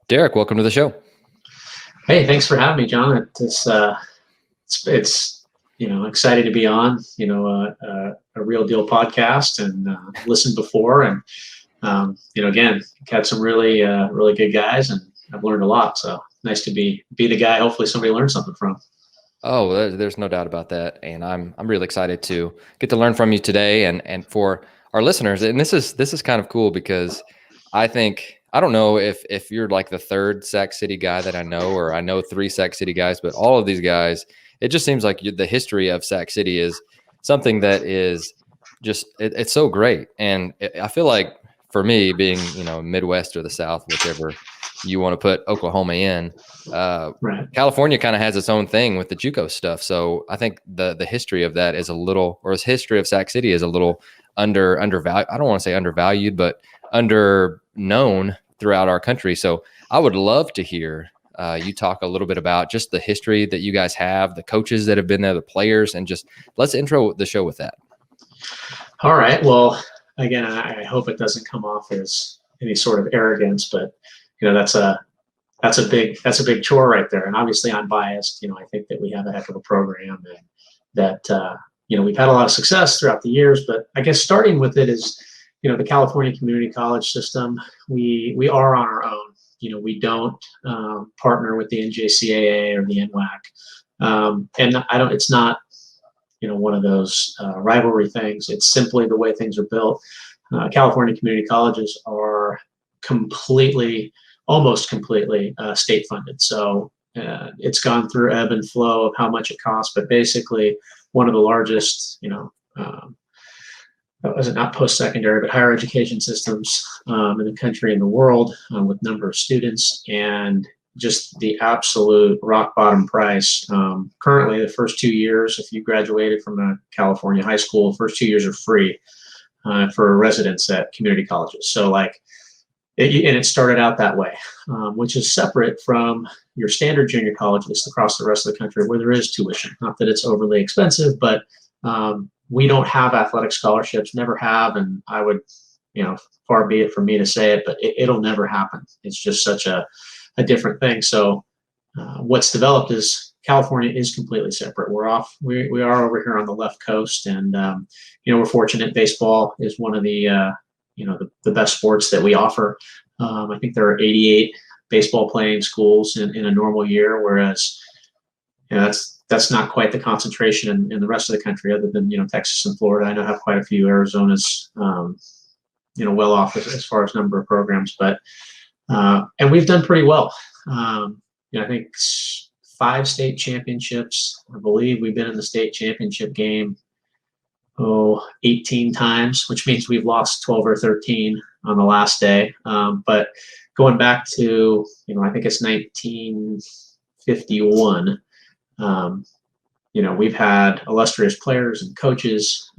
Derek, welcome to the show. Hey, thanks for having me, John. It's excited to be on a real deal podcast and listened before and again had some really good guys and I've learned a lot. So nice to be the guy. Hopefully somebody learns something from. Oh, there's no doubt about that, and I'm really excited to get to learn from you today, and for our listeners. And this is kind of cool because I don't know if you're like the third Sac City guy that I know, or I know three Sac City guys, but all of these guys, it just seems like the history of Sac City is something that is just it's so great, and I feel like for me being Midwest or the South, whichever you want to put Oklahoma in. Right. California kind of has its own thing with the JUCO stuff. So I think the history of that is a little, or his history of Sac City is a little undervalued. I don't want to say undervalued, but under known throughout our country. So I would love to hear you talk a little bit about just the history that you guys have, the coaches that have been there, the players, and just let's intro the show with that. All right. Well, again, I hope it doesn't come off as any sort of arrogance, but that's a big chore right there. And obviously I'm biased. I think that we have a heck of a program and that, we've had a lot of success throughout the years, but I guess starting with it is, the California community college system, we are on our own. We don't partner with the NJCAA or the NWAC. And it's not, one of those rivalry things. It's simply the way things are built. California community colleges are almost completely state funded. So it's gone through ebb and flow of how much it costs, but basically one of the largest, not post-secondary, but higher education systems in the country and the world with number of students and just the absolute rock bottom price. Currently, the first 2 years, if you graduated from a California high school, the first 2 years are free for residents at community colleges. So and it started out that way, which is separate from your standard junior colleges across the rest of the country where there is tuition. Not that it's overly expensive, but we don't have athletic scholarships, never have, and I would, far be it from me to say it, but it'll never happen. It's just such a different thing. So what's developed is California is completely separate. We are over here on the left coast, and we're fortunate. Baseball is one of the the best sports that we offer. I think there are 88 baseball playing schools in a normal year, whereas that's not quite the concentration in the rest of the country, other than Texas and Florida. I know have quite a few. Arizona's well off as far as number of programs, but and we've done pretty well. I think 5 state championships. I believe we've been in the state championship game 18 times, which means we've lost 12 or 13 on the last day. But going back to, I think it's 1951, we've had illustrious players and coaches.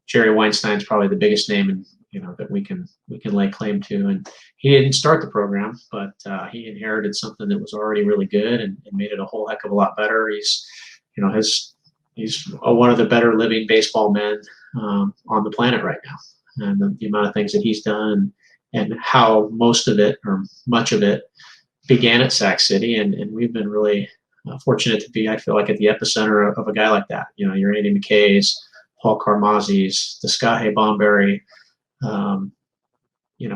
Jerry Weinstein's probably the biggest name that we can lay claim to. And he didn't start the program, but he inherited something that was already really good and made it a whole heck of a lot better. He's one of the better living baseball men on the planet right now. And the amount of things that he's done and how most of it or much of it began at Sac City. And we've been really fortunate to be, I feel like, at the epicenter of a guy like that. Your Andy McKay's, Paul Carmazzi's, the Skahe Bomberry,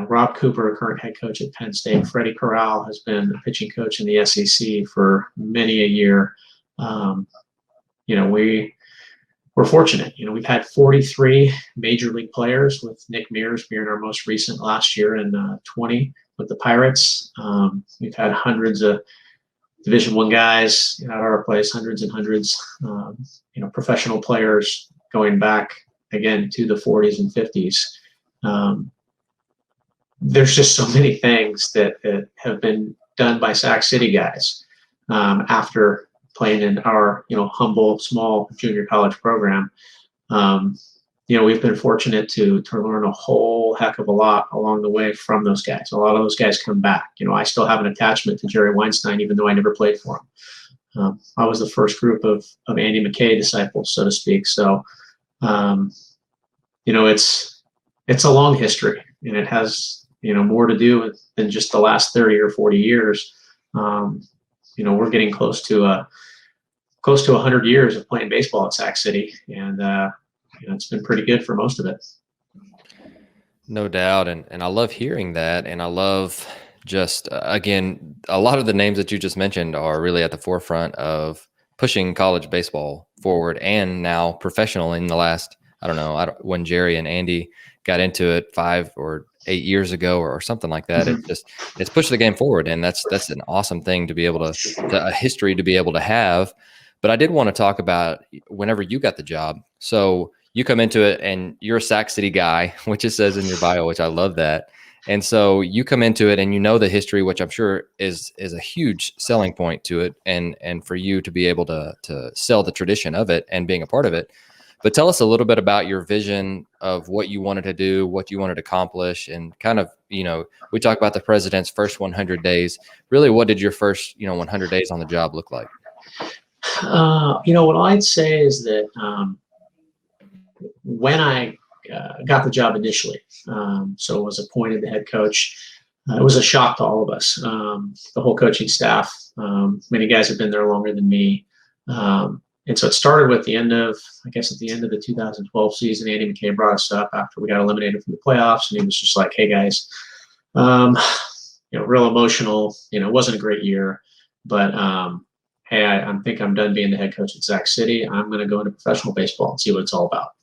Rob Cooper, current head coach at Penn State. Freddie Corral has been a pitching coach in the SEC for many a year. We're fortunate. We've had 43 major league players, with Nick Mears being our most recent last year, and 20 with the Pirates. We've had hundreds of Division I guys at our place, hundreds and hundreds. Professional players going back again to the 40s and 50s. There's just so many things that have been done by Sac City guys after playing in our humble small junior college program. We've been fortunate to learn a whole heck of a lot along the way from those guys. A lot of those guys come back. I still have an attachment to Jerry Weinstein, even though I never played for him. I was the first group of Andy McKay disciples, so to speak. So it's a long history, and it has more to do than just the last 30 or 40 years. We're getting close to 100 years of playing baseball at Sac City, and it's been pretty good for most of it. No doubt. And I love hearing that. And I love just, again, a lot of the names that you just mentioned are really at the forefront of pushing college baseball forward and now professional in the last, I don't know, when Jerry and Andy got into it 5 or 8 years ago or something like that. Mm-hmm. It's pushed the game forward. And that's an awesome thing to be able a history to be able to have. But I did want to talk about whenever you got the job. So you come into it and you're a Sac City guy, which it says in your bio, which I love that. And so you come into it and you know the history, which I'm sure is a huge selling point to it, and for you to be able to sell the tradition of it and being a part of it. But tell us a little bit about your vision of what you wanted to do, what you wanted to accomplish, and kind of, we talk about the president's first 100 days. Really, what did your first, 100 days on the job look like? What I'd say is that when I got the job initially, so was appointed the head coach, it was a shock to all of us, the whole coaching staff. Many guys have been there longer than me. And so it started with the end of the 2012 season. Andy McKay brought us up after we got eliminated from the playoffs, and he was just like, "Hey guys, real emotional. It wasn't a great year, but hey, I think I'm done being the head coach at Sac City. I'm going to go into professional baseball and see what it's all about."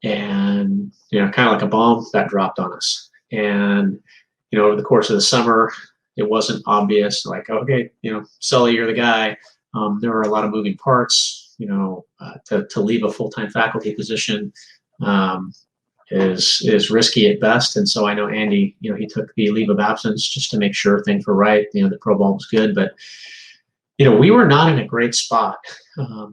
And, kind of like a bomb that dropped on us. And, over the course of the summer, it wasn't obvious, like, okay, Sully, you're the guy. There were a lot of moving parts, to leave a full-time faculty position is risky at best. And so I know Andy, he took the leave of absence just to make sure things were right. The pro ball was good, but we were not in a great spot.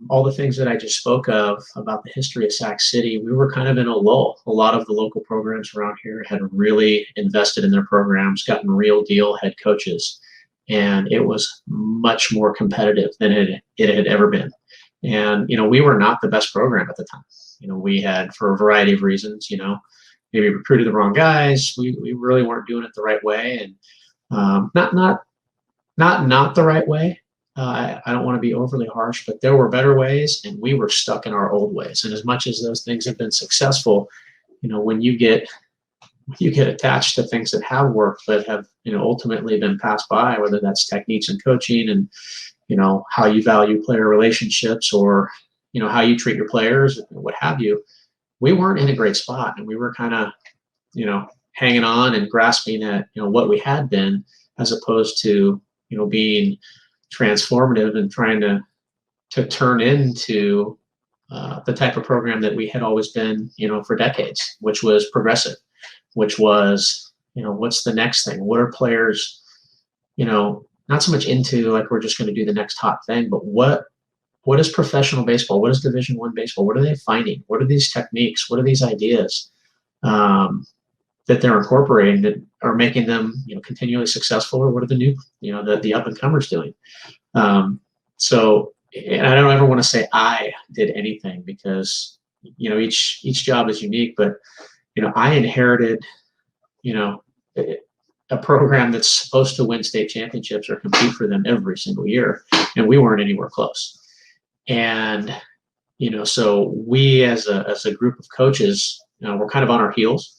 All the things that I just spoke of about the history of Sac City, we were kind of in a lull. A lot of the local programs around here had really invested in their programs, gotten real deal head coaches, and it was much more competitive than it had ever been. And, we were not the best program at the time. We had, for a variety of reasons, maybe recruited the wrong guys. We really weren't doing it the right way, and not the right way. I don't want to be overly harsh, but there were better ways, and we were stuck in our old ways. And as much as those things have been successful, when you get attached to things that have worked but have ultimately been passed by, whether that's techniques and coaching and how you value player relationships, or how you treat your players, what have you, we weren't in a great spot, and we were kind of hanging on and grasping at what we had been, as opposed to being transformative and trying to turn into the type of program that we had always been, for decades, which was progressive, which was, what's the next thing? What are players, not so much into, like, we're just going to do the next hot thing, but what is professional baseball? What is Division I baseball? What are they finding? What are these techniques? What are these ideas that they're incorporating that are making them, continually successful? Or what are the new, the up and comers doing? So, and I don't ever want to say I did anything, because, each job is unique, but, I inherited, a program that's supposed to win state championships or compete for them every single year, and we weren't anywhere close. And, so we, as a group of coaches, we're kind of on our heels.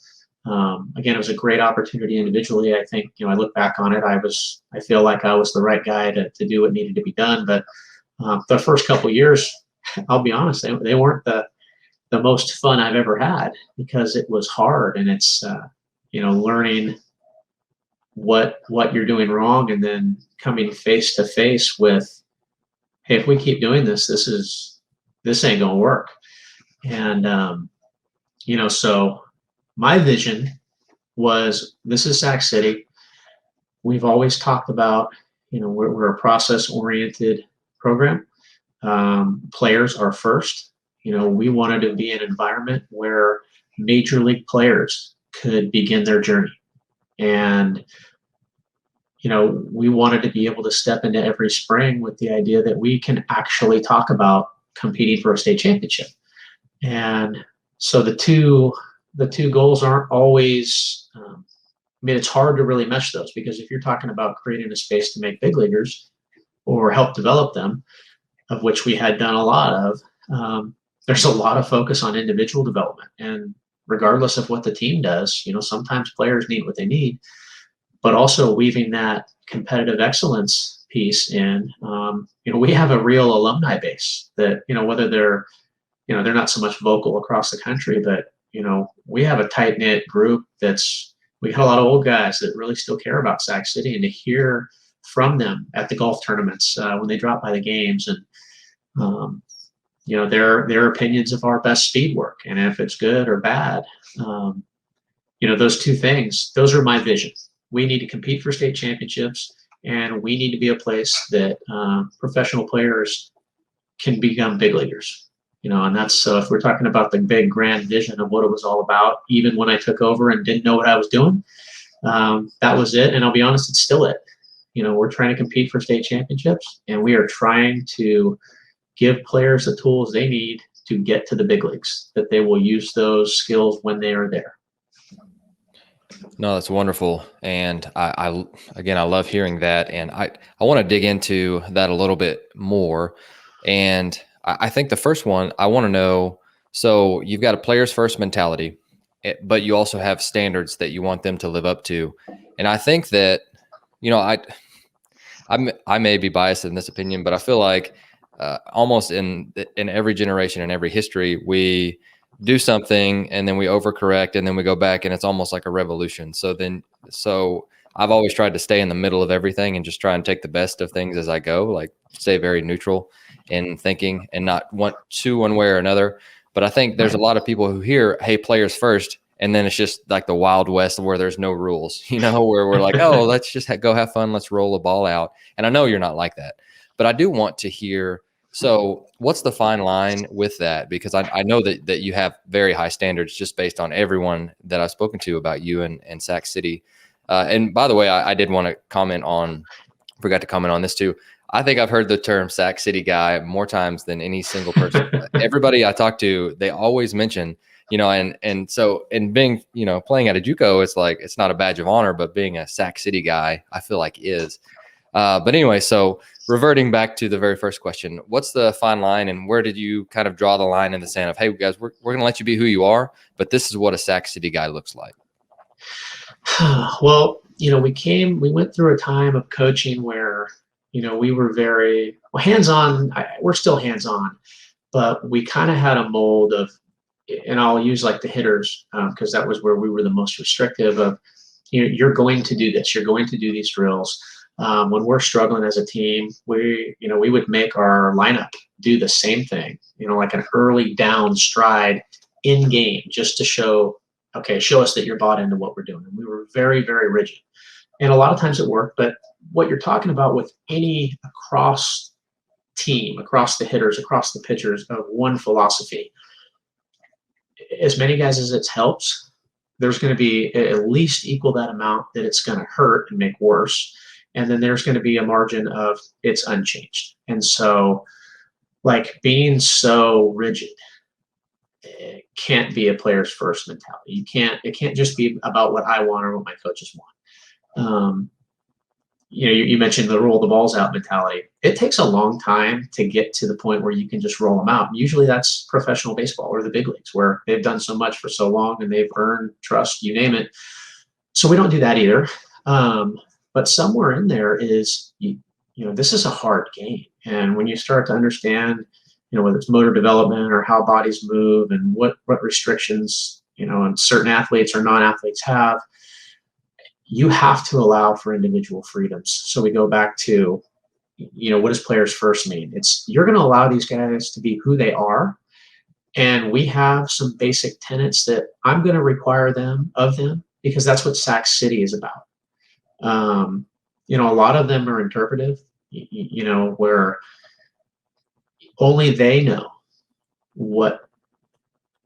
Again, it was a great opportunity individually. I think, I look back on it, I feel like I was the right guy to do what needed to be done. But the first couple of years, I'll be honest, they weren't the most fun I've ever had, because it was hard, and it's, learning what you're doing wrong, and then coming face to face with, hey, if we keep doing this, this ain't gonna work. And, so my vision was, this is Sac City. We've always talked about, we're a process-oriented program. Players are first. We wanted to be an environment where major league players could begin their journey. And, we wanted to be able to step into every spring with the idea that we can actually talk about competing for a state championship. And so the two goals aren't always mean, it's hard to really mesh those, because if you're talking about creating a space to make big leaguers or help develop them, of which we had done a lot of, there's a lot of focus on individual development. And regardless of what the team does, sometimes players need what they need, but also weaving that competitive excellence piece in. We have a real alumni base that, whether they're not so much vocal across the country, but, we have a tight knit group we got a lot of old guys that really still care about Sac City, and to hear from them at the golf tournaments when they drop by the games, and their opinions of our best speed work and if it's good or bad. Those two things, those are my vision. We need to compete for state championships, and we need to be a place that professional players can become big leaguers. And that's, so if we're talking about the big grand vision of what it was all about, even when I took over and didn't know what I was doing, that was it. And I'll be honest, it's still it. We're trying to compete for state championships, and we are trying to give players the tools they need to get to the big leagues, that they will use those skills when they are there. No, that's wonderful. And I love hearing that. And I want to dig into that a little bit more. And I think the first one I want to know, so you've got a players first mentality, but you also have standards that you want them to live up to. And I think that, I may be biased in this opinion, but I feel like almost in every generation, in every history, we do something and then we overcorrect and then we go back, and it's almost like a revolution. So I've always tried to stay in the middle of everything and just try and take the best of things as I go, like stay very neutral in thinking and not want to one way or another. But I think there's a lot of people who hear, hey, players first, and then it's just like the Wild West where there's no rules, where we're like, oh, let's just go have fun. Let's roll a ball out. And I know you're not like that, but I do want to hear, so what's the fine line with that? Because I know that you have very high standards just based on everyone that I've spoken to about you and Sac City. And by the way, I did want to forgot to comment on this too. I think I've heard the term Sac City Guy more times than any single person. Everybody I talk to, they always mention, and so in being, playing at a JUCO, it's like, it's not a badge of honor, but being a Sac City guy, I feel like is. But anyway, so reverting back to the very first question, what's the fine line, and where did you kind of draw the line in the sand of, hey guys, we're going to let you be who you are, but this is what a Sac City guy looks like? Well, we went through a time of coaching where, we were very hands-on. We're still hands-on, but we kind of had a mold of, and I'll use like the hitters, because that was where we were the most restrictive of, you're going to do this, you're going to do these drills. When we're struggling as a team, we would make our lineup do the same thing, like an early down stride in game, just to show us that you're bought into what we're doing. And we were very, very rigid. And a lot of times it worked, but what you're talking about with any across team, across the hitters, across the pitchers of one philosophy, as many guys as it helps, there's going to be at least equal that amount that it's going to hurt and make worse. And then there's going to be a margin of it's unchanged. And so, like, being so rigid, it can't be a player's first mentality. It can't just be about what I want or what my coaches want. You mentioned the roll the balls out mentality. It takes a long time to get to the point where you can just roll them out. And usually that's professional baseball or the big leagues, where they've done so much for so long and they've earned trust, you name it. So we don't do that either. But somewhere in there is, this is a hard game. And when you start to understand, whether it's motor development or how bodies move and what restrictions, and certain athletes or non-athletes have, you have to allow for individual freedoms. So we go back to, what does players first mean? It's, you're going to allow these guys to be who they are. And we have some basic tenets that I'm going to require of them, because that's what Sac City is about. A lot of them are interpretive, where only they know what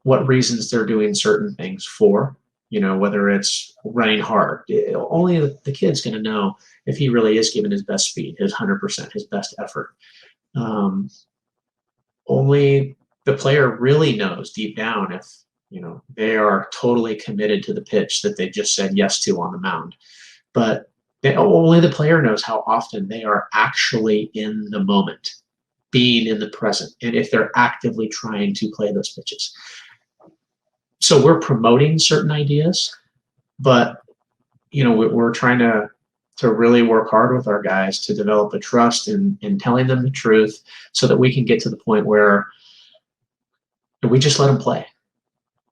reasons they're doing certain things for, whether it's running hard. Only the kid's going to know if he really is giving his best speed, his 100%, his best effort. Only the player really knows deep down if, They are totally committed to the pitch that they just said yes to on the mound. But only the player knows how often they are actually in the moment, being in the present, and if they're actively trying to play those pitches. So we're promoting certain ideas, but we're trying to really work hard with our guys to develop a trust in telling them the truth, so that we can get to the point where we just let them play.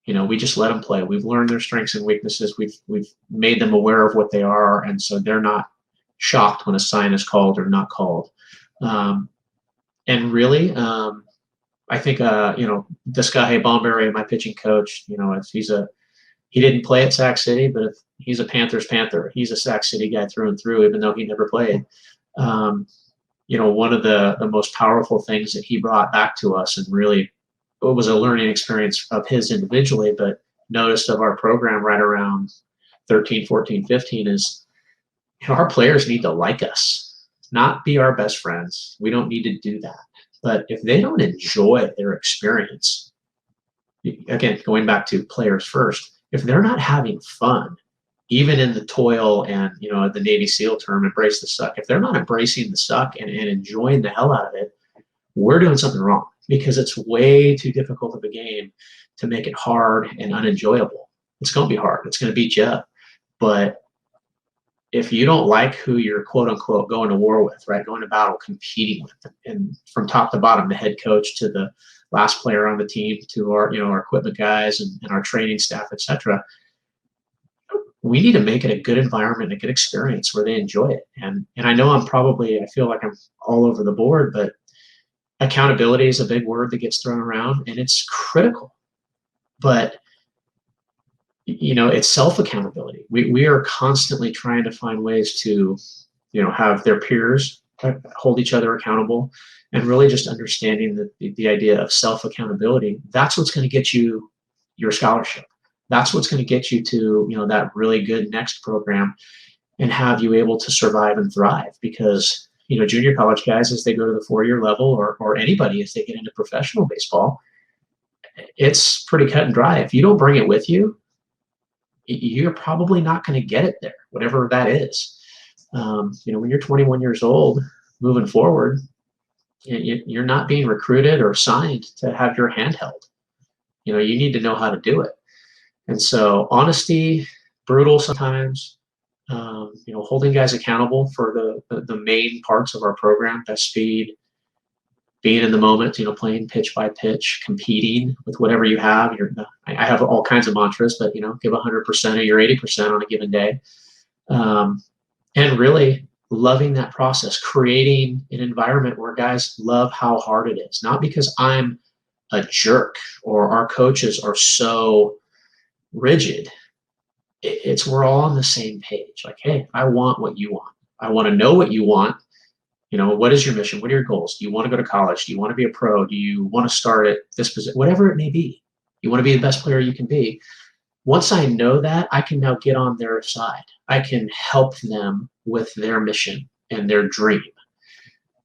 We just let them play. We've learned their strengths and weaknesses. We've made them aware of what they are, and so they're not shocked when a sign is called or not called. And really, I think this guy Bomberry, my pitching coach, he didn't play at Sac City, but he's a Panthers Panther. He's a Sac City guy through and through, even though he never played. One of the most powerful things that he brought back to us, and really it was a learning experience of his individually, but noticed of our program right around 13, 14, 15 is, our players need to like us, not be our best friends. We don't need to do that. But if they don't enjoy their experience, again, going back to players first, if they're not having fun, even in the toil and, the Navy SEAL term, embrace the suck, if they're not embracing the suck and enjoying the hell out of it, we're doing something wrong, because it's way too difficult of a game to make it hard and unenjoyable. It's going to be hard. It's going to beat you up. But if you don't like who you're quote unquote going to war with, right, going to battle, competing with, and from top to bottom, the head coach to the last player on the team to our equipment guys and our training staff, etc., we need to make it a good environment, a good experience where they enjoy it. And I know I feel like I'm all over the board, but accountability is a big word that gets thrown around, and it's critical. But it's self-accountability. We are constantly trying to find ways to, have their peers hold each other accountable, and really just understanding the idea of self-accountability. That's what's going to get you your scholarship. That's what's going to get you to, that really good next program, and have you able to survive and thrive. Because, junior college guys, as they go to the 4-year level, or anybody as they get into professional baseball, it's pretty cut and dry. If you don't bring it with you, you're probably not going to get it there, whatever that is. When you're 21 years old, moving forward, you're not being recruited or signed to have your hand held. You need to know how to do it. And so honesty, brutal sometimes, holding guys accountable for the main parts of our program: best speed, being in the moment, playing pitch by pitch, competing with whatever you have. I have all kinds of mantras, but, give 100% of your 80% on a given day. And really loving that process, creating an environment where guys love how hard it is, not because I'm a jerk or our coaches are so rigid. It's we're all on the same page. Like, hey, I want what you want. I want to know what you want. What is your mission? What are your goals? Do you want to go to college? Do you want to be a pro? Do you want to start at this position? Whatever it may be. You want to be the best player you can be. Once I know that, I can now get on their side. I can help them with their mission and their dream.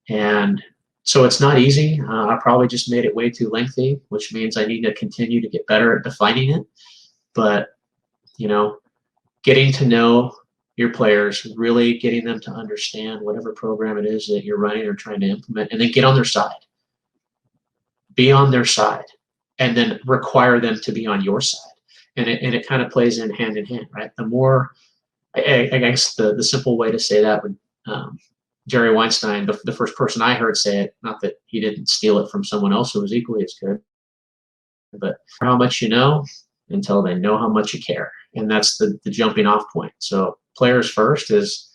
And so it's not easy. I probably just made it way too lengthy, which means I need to continue to get better at defining it. But, getting to know your players, really getting them to understand whatever program it is that you're running or trying to implement, and then get on their side. Be on their side, and then require them to be on your side. And it kind of plays in hand, right? The more, I guess the simple way to say that would, Jerry Weinstein, the first person I heard say it, not that he didn't steal it from someone else who was equally as good, but how much you know until they know how much you care. And that's the jumping off point. So players first is,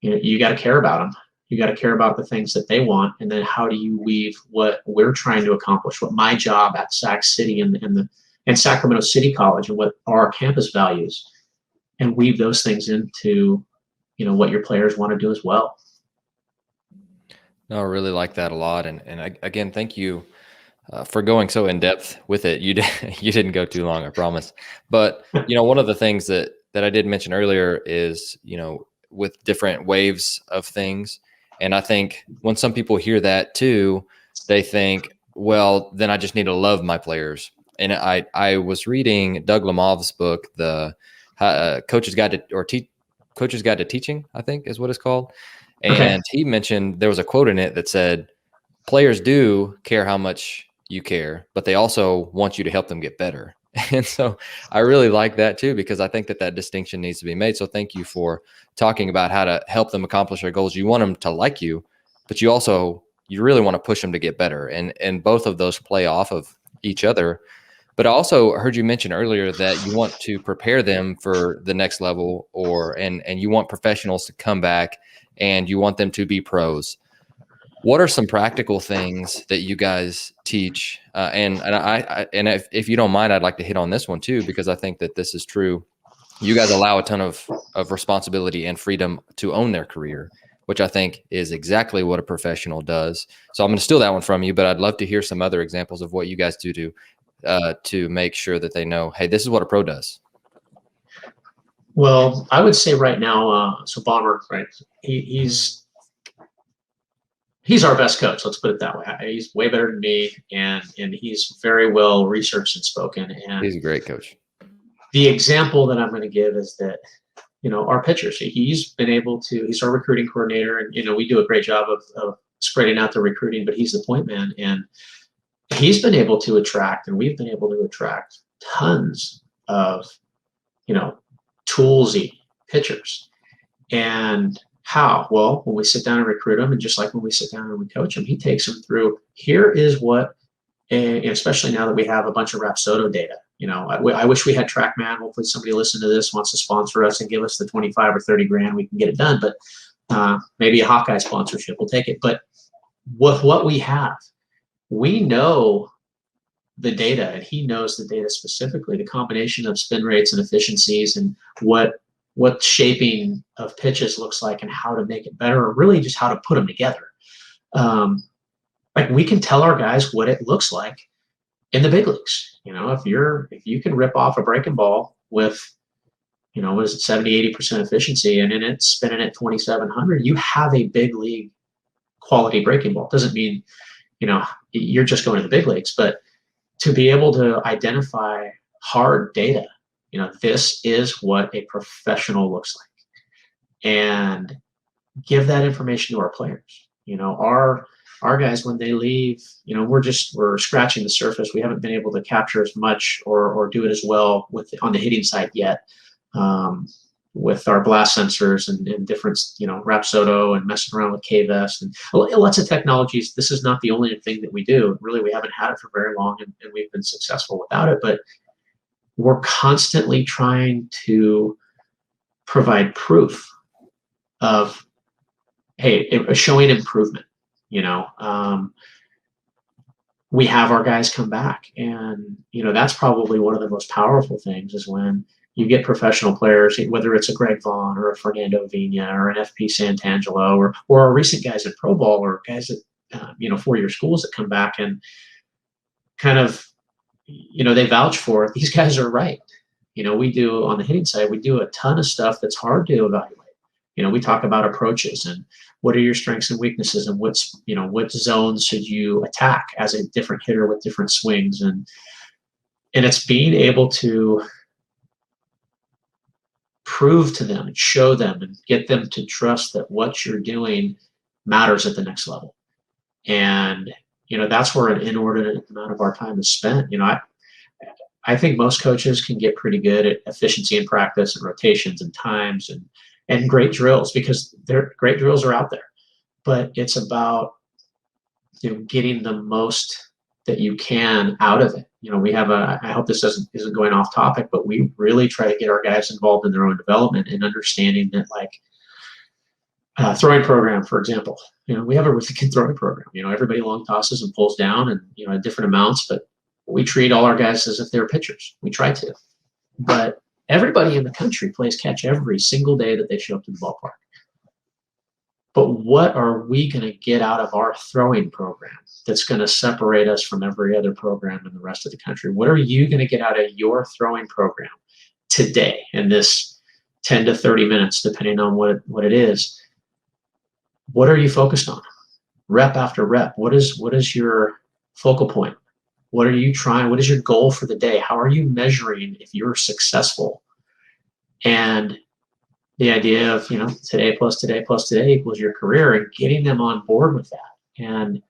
you got to care about them. You got to care about the things that they want. And then how do you weave what we're trying to accomplish, what my job at Sac City and Sacramento City College and what our campus values, and weave those things into, what your players want to do as well. No, I really like that a lot. And again, thank you for going so in depth with it. You didn't go too long, I promise. But, one of the things that I did mention earlier is, with different waves of things. And I think when some people hear that too, they think, well, then I just need to love my players. and I was reading Doug Lemov's book, the Coach's Guide to Teaching, I think is what it's called. And he mentioned there was a quote in it that said, players do care how much you care, but they also want you to help them get better. And so I really like that too, because I think that distinction needs to be made. So thank you for talking about how to help them accomplish their goals. You want them to like you, but you really want to push them to get better. And both of those play off of each other. But I also heard you mention earlier that you want to prepare them for the next level, and you want professionals to come back and you want them to be pros. What are some practical things that you guys teach? And if you don't mind, I'd like to hit on this one too, because I think that this is true. You guys allow a ton of responsibility and freedom to own their career, which I think is exactly what a professional does. So I'm going to steal that one from you, but I'd love to hear some other examples of what you guys do to make sure that they know, hey, this is what a pro does. Well, I would say right now, so Bomber, right? He's our best coach. Let's put it that way. He's way better than me, and he's very well researched and spoken. And he's a great coach. The example that I'm going to give is that, our pitchers. He's our recruiting coordinator, and we do a great job of spreading out the recruiting. But he's the point man, and he's been able to attract, and we've been able to attract tons of, toolsy pitchers. And how? Well, when we sit down and recruit them, and just like when we sit down and we coach them, he takes them through, here is what, especially now that we have a bunch of Rapsodo data. I wish we had TrackMan. Hopefully somebody listening to this wants to sponsor us and give us the 25 or 30 grand. We can get it done, but maybe a Hawkeye sponsorship, we'll take it. But with what we have, we know the data, and he knows the data specifically, the combination of spin rates and efficiencies, and what shaping of pitches looks like, and how to make it better, or really just how to put them together. Like, we can tell our guys what it looks like in the big leagues. If you can rip off a breaking ball with, what is it, 70-80% efficiency, and then it's spinning at 2,700, you have a big league quality breaking ball. Doesn't mean, you're just going to the big leagues, but to be able to identify hard data, this is what a professional looks like, and give that information to our players. Our guys, when they leave, we're scratching the surface. We haven't been able to capture as much or do it as well on the hitting side yet, with our blast sensors and different, Rapsodo and messing around with KVS and lots of technologies. This is not the only thing that we do. Really, we haven't had it for very long, and we've been successful without it. But we're constantly trying to provide proof of, hey, showing improvement. We have our guys come back, and that's probably one of the most powerful things, is when you get professional players, whether it's a Greg Vaughn or a Fernando Vina or an FP Santangelo, or our recent guys at Pro Ball, or guys at 4-year schools that come back and kind of, they vouch for it. These guys are right. We do, on the hitting side, we do a ton of stuff that's hard to evaluate. We talk about approaches and what are your strengths and weaknesses, and what zones should you attack as a different hitter with different swings, and it's being able to prove to them and show them and get them to trust that what you're doing matters at the next level. And that's where an inordinate amount of our time is spent. I think most coaches can get pretty good at efficiency in practice and rotations and times and great drills, because great drills are out there. But it's about getting the most that you can out of it. We have I hope this isn't going off topic, but we really try to get our guys involved in their own development and understanding that, like, throwing program, for example. We have a really good throwing program. Everybody long tosses and pulls down, and at different amounts, but we treat all our guys as if they're pitchers. We try to. But everybody in the country plays catch every single day that they show up to the ballpark. But what are we going to get out of our throwing program that's going to separate us from every other program in the rest of the country? What are you going to get out of your throwing program today in this 10 to 30 minutes, depending on what it is? What are you focused on? Rep after rep. What is your focal point? What are you trying? What is your goal for the day? How are you measuring if you're successful? And the idea of, today plus today plus today equals your career, and getting them on board with that and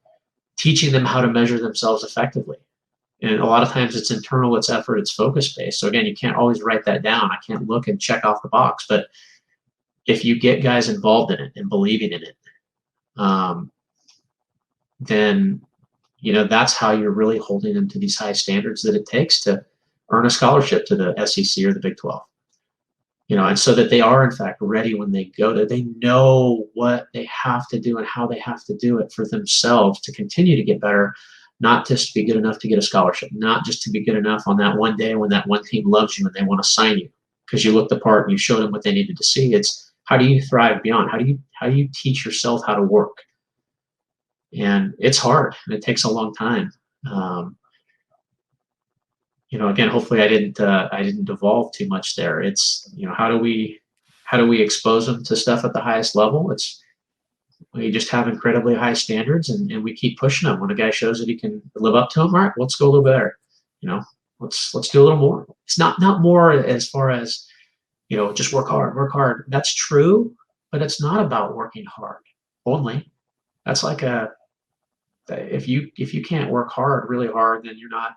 teaching them how to measure themselves effectively. And a lot of times it's internal, it's effort, it's focus based. So again, you can't always write that down. I can't look and check off the box, but if you get guys involved in it and believing in it, then, that's how you're really holding them to these high standards that it takes to earn a scholarship to the SEC or the Big 12. And so that they are in fact ready when they go there. They know what they have to do and how they have to do it for themselves to continue to get better, not just to be good enough to get a scholarship, not just to be good enough on that one day when that one team loves you and they want to sign you because you looked the part and you showed them what they needed to see. It's how do you thrive beyond? How do you teach yourself how to work? And it's hard and it takes a long time. Again, hopefully I didn't devolve too much there. It's, how do we expose them to stuff at the highest level? We just have incredibly high standards and we keep pushing them. When a guy shows that he can live up to them, all right, let's go a little better. Let's do a little more. It's not more as far as, just work hard. That's true, but it's not about working hard only. That's like if you can't work hard, really hard, then you're not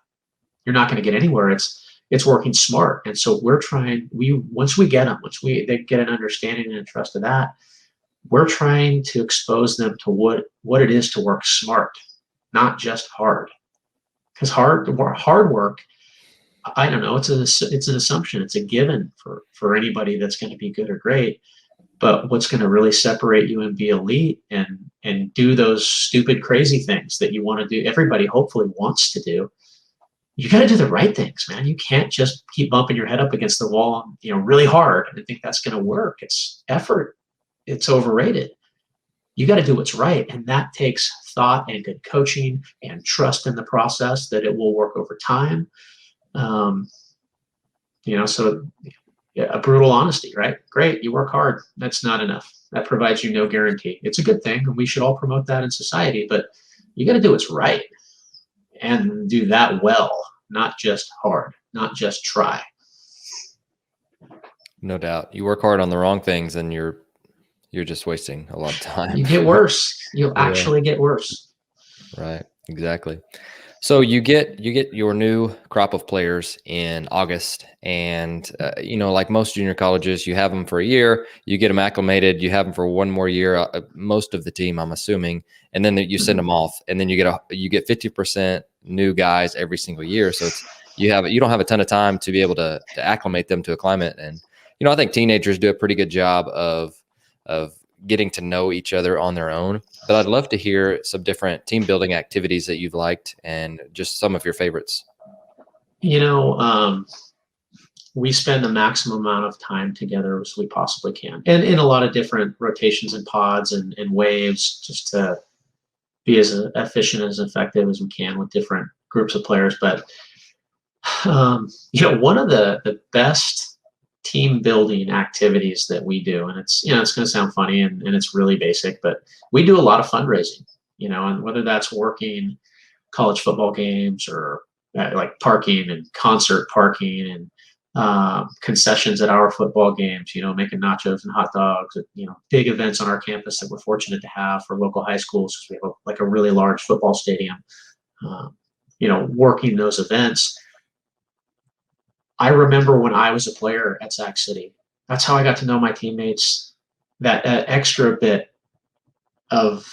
going to get anywhere. It's working smart. And so once they get an understanding and a trust of that, we're trying to expose them to what it is to work smart, not just hard. Because hard work, I don't know, it's an assumption. It's a given for anybody that's going to be good or great. But what's going to really separate you and be elite and do those stupid, crazy things that you want to do, everybody hopefully wants to do, you got to do the right things, man. You can't just keep bumping your head up against the wall, really hard and think that's going to work. It's effort. It's overrated. You got to do what's right. And that takes thought and good coaching and trust in the process that it will work over time. So a brutal honesty, right? Great. You work hard. That's not enough. That provides you no guarantee. It's a good thing. And we should all promote that in society, but you got to do what's right and do that well, not just hard, not just try. No doubt. You work hard on the wrong things and you're just wasting a lot of time. You get worse. You'll actually get worse. Right. Exactly. So you get your new crop of players in August, and like most junior colleges, you have them for a year, you get them acclimated, you have them for one more year, most of the team, I'm assuming, and then you send them off, and then you get 50% new guys every single year. So you don't have a ton of time to be able to acclimate them to a climate, and I think teenagers do a pretty good job of getting to know each other on their own. But I'd love to hear some different team building activities that you've liked and just some of your favorites. We spend the maximum amount of time together as we possibly can, and in a lot of different rotations and pods and waves, just to be as efficient, as effective as we can with different groups of players. But, one of the best team building activities that we do, and it's going to sound funny and it's really basic, but we do a lot of fundraising, and whether that's working college football games or like parking and concert parking and concessions at our football games, making nachos and hot dogs, big events on our campus that we're fortunate to have for local high schools, because we have a really large football stadium, working those events. I remember when I was a player at Sac City, that's how I got to know my teammates, that extra bit of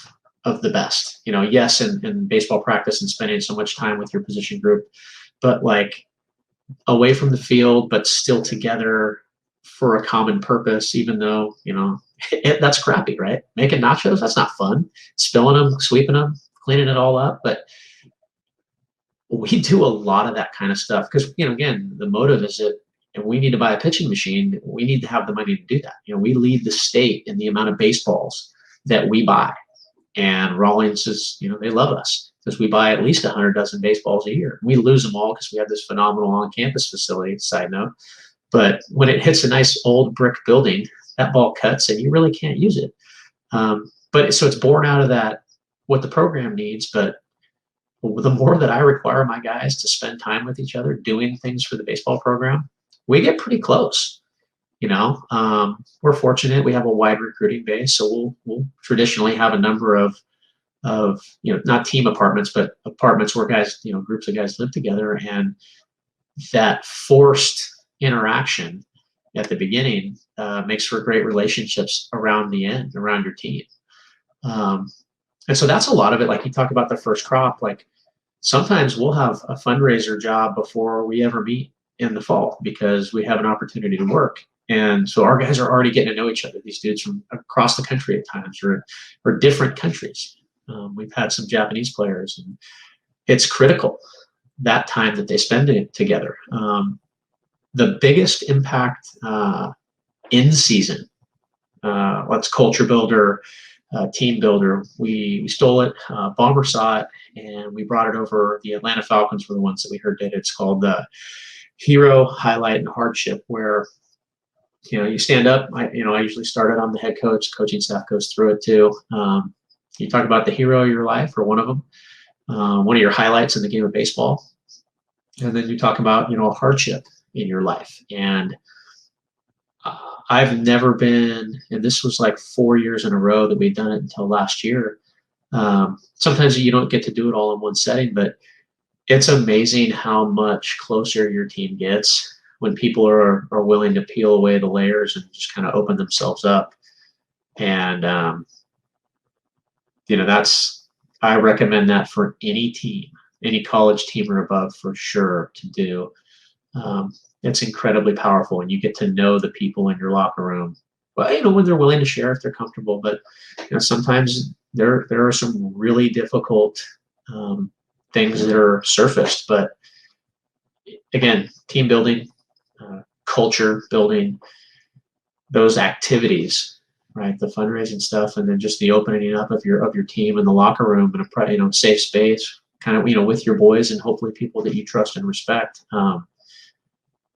the best. Yes, in baseball practice and spending so much time with your position group, but like away from the field, but still together for a common purpose, even though, that's crappy, right? Making nachos, that's not fun. Spilling them, sweeping them, cleaning it all up. But we do a lot of that kind of stuff because, again, the motive is that if we need to buy a pitching machine, we need to have the money to do that. We lead the state in the amount of baseballs that we buy. And Rawlings is, they love us because we buy at least 100 dozen baseballs a year. We lose them all because we have this phenomenal on-campus facility, side note. But when it hits a nice old brick building, that ball cuts and you really can't use it. But so it's born out of that, what the program needs, but the more that I require my guys to spend time with each other doing things for the baseball program, we get pretty close. We're fortunate. We have a wide recruiting base, so we'll traditionally have a number of not team apartments, but apartments where guys, groups of guys live together, and that forced interaction at the beginning makes for great relationships around the end, around your team. And so that's a lot of it. Like you talk about the first crop, like sometimes we'll have a fundraiser job before we ever meet in the fall because we have an opportunity to work. And so our guys are already getting to know each other, these dudes from across the country at times or different countries. We've had some Japanese players, and it's critical that time that they spend it together. The biggest impact in season, let's culture builder, team builder. We stole it. Bomber saw it, and we brought it over. The Atlanta Falcons were the ones that we heard did it. It's called the Hero, Highlight, and Hardship, where you stand up. I usually start it. I'm the head coach. Coaching staff goes through it too. You talk about the hero of your life, or one of them, one of your highlights in the game of baseball, and then you talk about a hardship in your life. And I've never been, and this was like 4 years in a row that we'd done it until last year. Sometimes you don't get to do it all in one setting, but it's amazing how much closer your team gets when people are willing to peel away the layers and just kind of open themselves up. And, I recommend that for any team, any college team or above, for sure, to do. It's incredibly powerful, and you get to know the people in your locker room. Well, when they're willing to share, if they're comfortable. But sometimes there are some really difficult things that are surfaced. But again, team building, culture building, those activities, right? The fundraising stuff, and then just the opening up of your team in the locker room in a safe space, kind of with your boys and hopefully people that you trust and respect.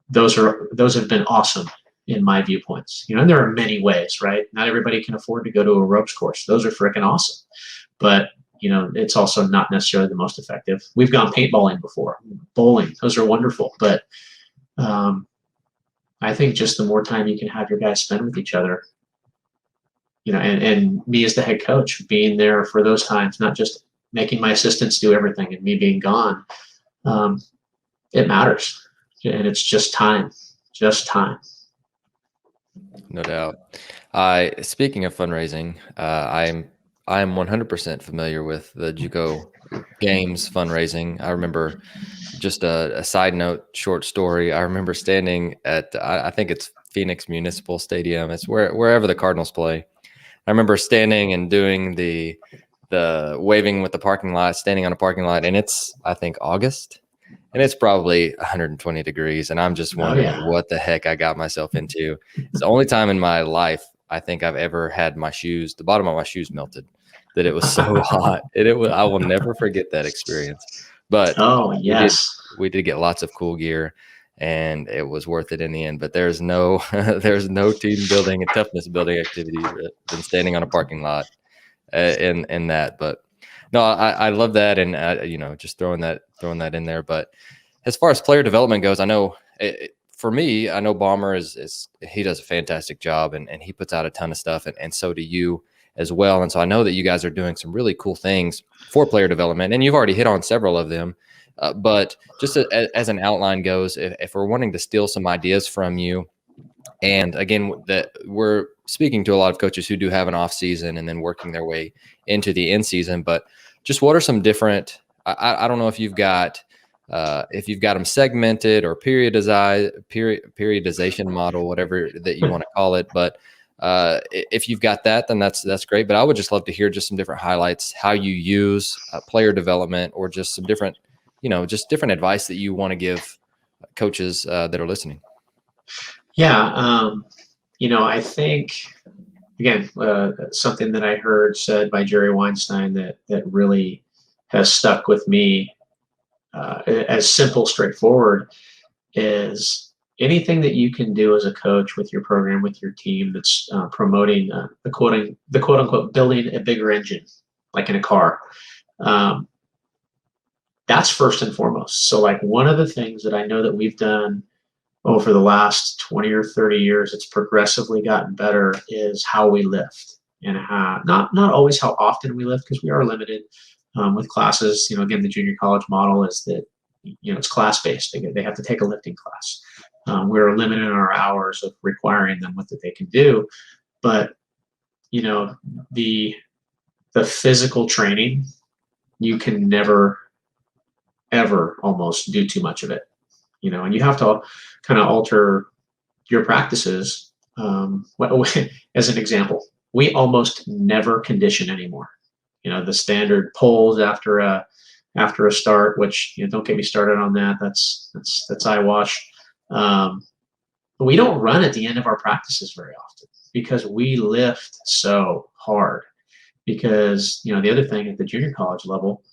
Those have been awesome in my viewpoints. And there are many ways, right? Not everybody can afford to go to a ropes course. Those are freaking awesome, but it's also not necessarily the most effective. We've gone paintballing before, bowling. Those are wonderful, but I think just the more time you can have your guys spend with each other, and me as the head coach being there for those times, not just making my assistants do everything and me being gone, it matters. And it's just time. No doubt. Speaking of fundraising, I'm 100% familiar with the JUCO games fundraising. I remember, just a side note, short story. I remember standing at, I think it's Phoenix Municipal Stadium. It's wherever the Cardinals play. I remember standing and doing the waving with the parking lot, standing on a parking lot, and it's, I think, August. And it's probably 120 degrees, and I'm just wondering what the heck I got myself into. It's the only time in my life I think I've ever had the bottom of my shoes melted, that it was so hot. I will never forget that experience. But we did get lots of cool gear, and it was worth it in the end. But there's no team building and toughness building activity than standing on a parking lot in that. But no, I love that, and just throwing that in there. But as far as player development goes, I know for me, I know Bomber he does a fantastic job, and he puts out a ton of stuff, and so do you as well. And so I know that you guys are doing some really cool things for player development, and you've already hit on several of them. But just as an outline goes, if we're wanting to steal some ideas from you, and again, that we're speaking to a lot of coaches who do have an off season and then working their way into the in season, but just what are some different, I don't know if you've got them segmented or periodization model, whatever that you want to call it. But if you've got that, then that's great. But I would just love to hear just some different highlights, how you use player development, or just some different, just different advice that you want to give coaches that are listening. Yeah. I think, again, something that I heard said by Jerry Weinstein that really has stuck with me, as simple, straightforward, is anything that you can do as a coach with your program, with your team, that's promoting the quote unquote building a bigger engine, like in a car. that's first and foremost. So like one of the things that I know that we've done over the last 20 or 30 years, it's progressively gotten better, is how we lift, and how, not always how often we lift, because we are limited with classes. Again, the junior college model is that, it's class-based. They have to take a lifting class. We're limited in our hours of requiring them what that they can do. But, the physical training, you can never, ever almost do too much of it. And you have to kind of alter your practices. As an example, we almost never condition anymore. The standard pulls after a start, which, don't get me started on that. That's eyewash. We don't run at the end of our practices very often because we lift so hard. Because the other thing at the junior college level,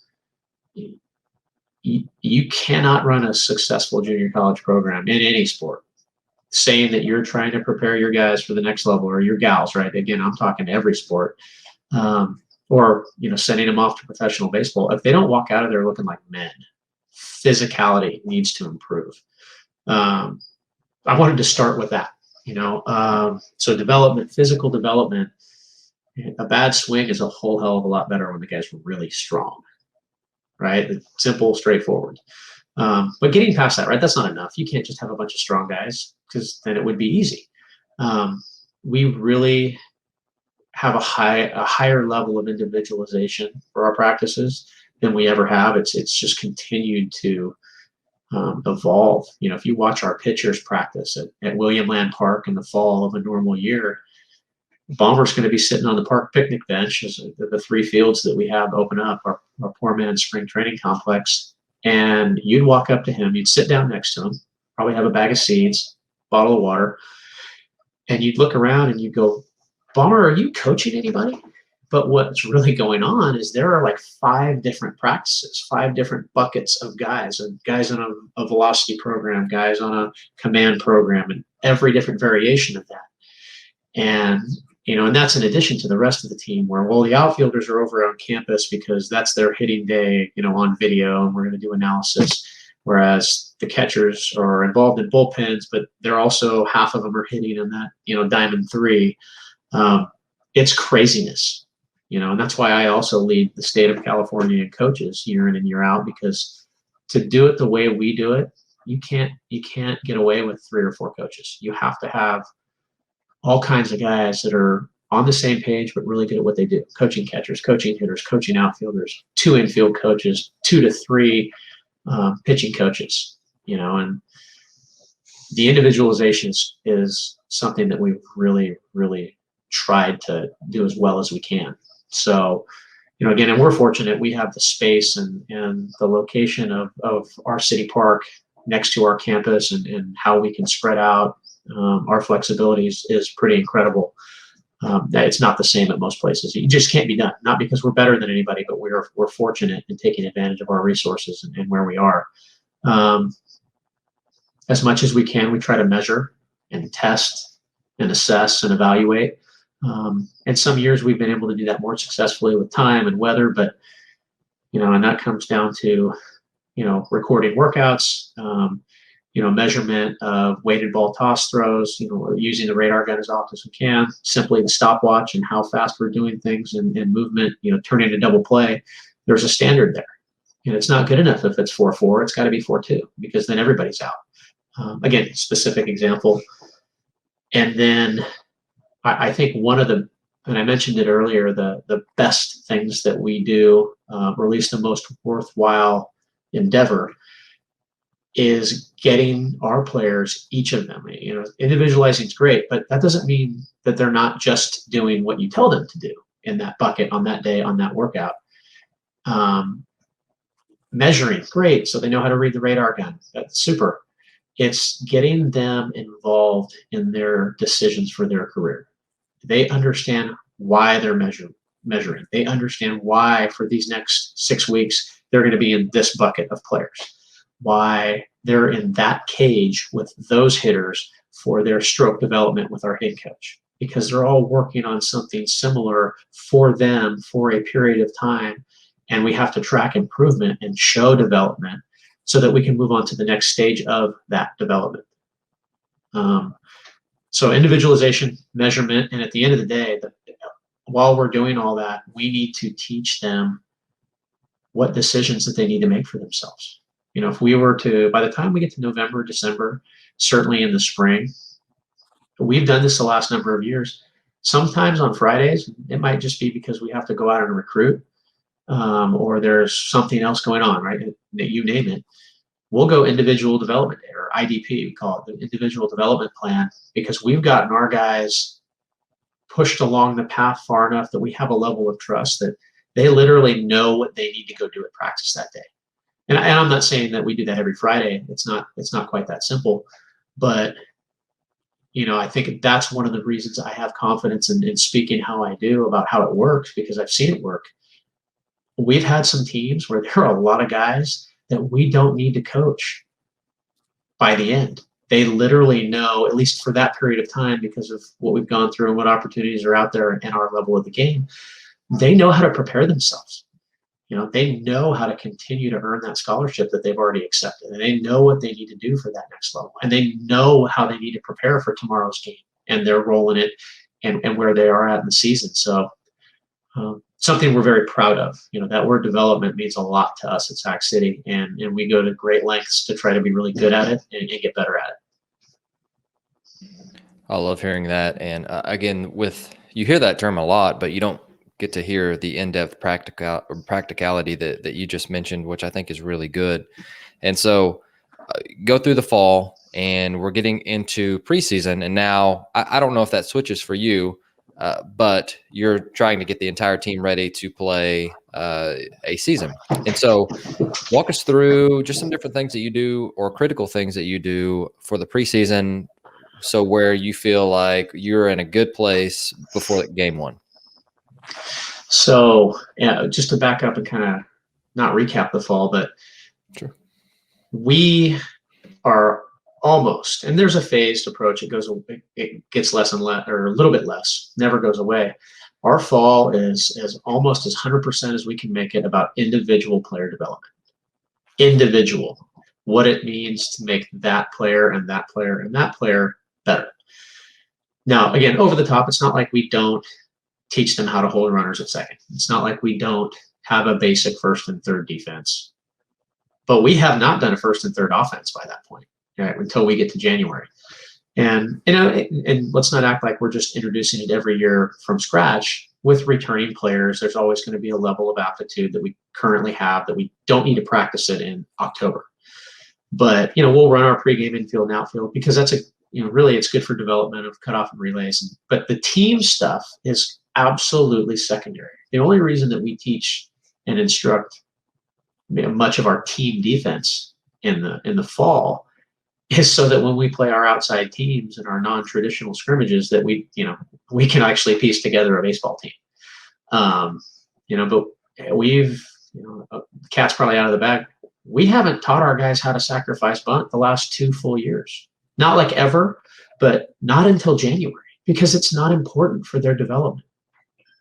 you cannot run a successful junior college program in any sport saying that you're trying to prepare your guys for the next level, or your gals, right? Again, I'm talking every sport, or sending them off to professional baseball. If they don't walk out of there looking like men, physicality needs to improve. I wanted to start with that. So development, physical development. A bad swing is a whole hell of a lot better when the guys were really strong. Right? Simple, straightforward. But getting past that, right? That's not enough. You can't just have a bunch of strong guys, because then it would be easy. We really have a higher level of individualization for our practices than we ever have. It's just continued to evolve. If you watch our pitchers practice at William Land Park in the fall of a normal year, Bomber's going to be sitting on the park picnic bench, as the 3 fields that we have open up, our poor man's spring training complex. And you'd walk up to him, you'd sit down next to him, probably have a bag of seeds, bottle of water, and you'd look around and you'd go, Bomber, are you coaching anybody? But what's really going on is there are like 5 different practices, 5 different buckets of guys on a velocity program, guys on a command program, and every different variation of that. And and that's in addition to the rest of the team, where, well, the outfielders are over on campus because that's their hitting day, on video, and we're going to do analysis. Whereas the catchers are involved in bullpens, but they're also, half of them are hitting in that, diamond 3. It's craziness, and that's why I also lead the state of California in coaches year in and year out, because to do it the way we do it, you can't get away with 3 or 4 coaches. You have to have all kinds of guys that are on the same page, but really good at what they do. Coaching catchers, coaching hitters, coaching outfielders, 2 infield coaches, 2 to 3 pitching coaches, and the individualization is something that we've really, really tried to do as well as we can. So, again, and we're fortunate, we have the space and the location of our city park next to our campus, and how we can spread out. Our flexibility is pretty incredible. It's not the same at most places. It just can't be done. Not because we're better than anybody, but we're fortunate in taking advantage of our resources and where we are. As much as we can, we try to measure and test and assess and evaluate. And some years we've been able to do that more successfully with time and weather, but and that comes down to recording workouts. Measurement of weighted ball toss throws, using the radar gun as often as we can, simply the stopwatch and how fast we're doing things and movement, turning a double play. There's a standard there. It's not good enough if it's 4-4, it's got to be 4-2, because then everybody's out. Again, specific example. And then I think one of the, and I mentioned it earlier, the best things that we do, or at least the most worthwhile endeavor, is getting our players, each of them, individualizing is great, but that doesn't mean that they're not just doing what you tell them to do in that bucket on that day, on that workout. Measuring, great, so they know how to read the radar gun. That's super. It's getting them involved in their decisions for their career. They understand why they're measuring. They understand why for these next 6 weeks they're going to be in this bucket of players. Why they're in that cage with those hitters for their stroke development with our head coach, because they're all working on something similar for them for a period of time, and we have to track improvement and show development so that we can move on to the next stage of that development. So individualization, measurement, and at the end of the day, while we're doing all that, we need to teach them what decisions that they need to make for themselves. If we were to, by the time we get to November, December, certainly in the spring, we've done this the last number of years. Sometimes on Fridays, it might just be because we have to go out and recruit, or there's something else going on, right? You name it. We'll go individual development day, or IDP, we call it, the individual development plan, because we've gotten our guys pushed along the path far enough that we have a level of trust that they literally know what they need to go do at practice that day. And I'm not saying that we do that every Friday. It's not quite that simple, but I think that's one of the reasons I have confidence in speaking how I do about how it works, because I've seen it work. We've had some teams where there are a lot of guys that we don't need to coach by the end. They literally know, at least for that period of time, because of what we've gone through and what opportunities are out there and our level of the game, they know how to prepare themselves. They know how to continue to earn that scholarship that they've already accepted, and they know what they need to do for that next level, and they know how they need to prepare for tomorrow's game and their role in it, and where they are at in the season. So something we're very proud of. That word development means a lot to us at Sac City, and we go to great lengths to try to be really good at it and get better at it. I love hearing that. And again, you hear that term a lot, but you don't get to hear the in-depth practicality that you just mentioned, which I think is really good. And so go through the fall, and we're getting into preseason. And now I don't know if that switches for you, but you're trying to get the entire team ready to play a season. And so walk us through just some different things that you do, or critical things that you do for the preseason, so where you feel like you're in a good place before game one. So just to back up and kind of not recap the fall, but sure. We are almost, and there's a phased approach. It gets less and less, or a little bit less, never goes away. Our fall is almost as 100% as we can make it about individual player development. Individual, what it means to make that player and that player and that player better. Now, again, over the top, it's not like we don't teach them how to hold runners at second. It's not like we don't have a basic first and third defense, but we have not done a first and third offense by that point, right, until we get to January. And and let's not act like we're just introducing it every year from scratch. With returning players, there's always going to be a level of aptitude that we currently have that we don't need to practice it in October. But we'll run our pregame infield and outfield, because that's really it's good for development of cutoff and relays. But the team stuff is absolutely secondary. The only reason that we teach and instruct much of our team defense in the fall is so that when we play our outside teams and our non-traditional scrimmages, that we can actually piece together a baseball team. But we've, the cat's probably out of the bag. We haven't taught our guys how to sacrifice bunt the last 2 full years. Not like ever, but not until January, because it's not important for their development.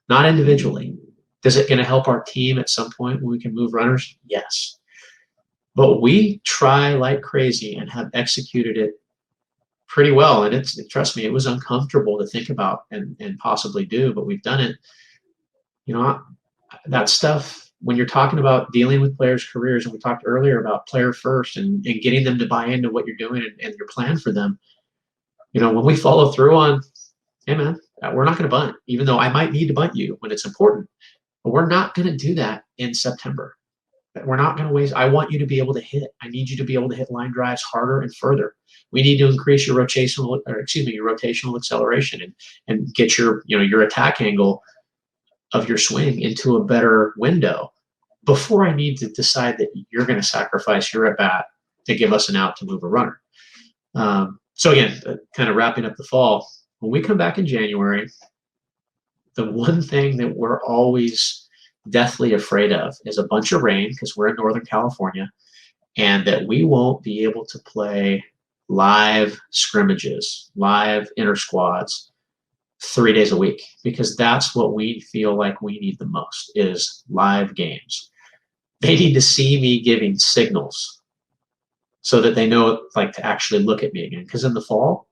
Not individually. Is it going to help our team at some point when we can move runners? Yes. But we try like crazy and have executed it pretty well. And trust me, it was uncomfortable to think about and possibly do, but we've done it. That stuff, when you're talking about dealing with players' careers, and we talked earlier about player first and getting them to buy into what you're doing and your plan for them, when we follow through on, hey man, we're not going to bunt, even though I might need to bunt you when it's important, but we're not going to do that in September. We're not going to waste. I want you to be able to hit. I need you to be able to hit line drives harder and further. We need to increase your rotational acceleration and get your attack angle of your swing into a better window before I need to decide that you're going to sacrifice your at bat to give us an out to move a runner. So again, kind of wrapping up the fall, when we come back in January, the one thing that we're always deathly afraid of is a bunch of rain, because we're in Northern California, and that we won't be able to play live scrimmages, live inter squads 3 days a week, because that's what we feel like we need the most, is live games. they need to see me giving signals so that they know, like, to actually look at me again. Because in the fall,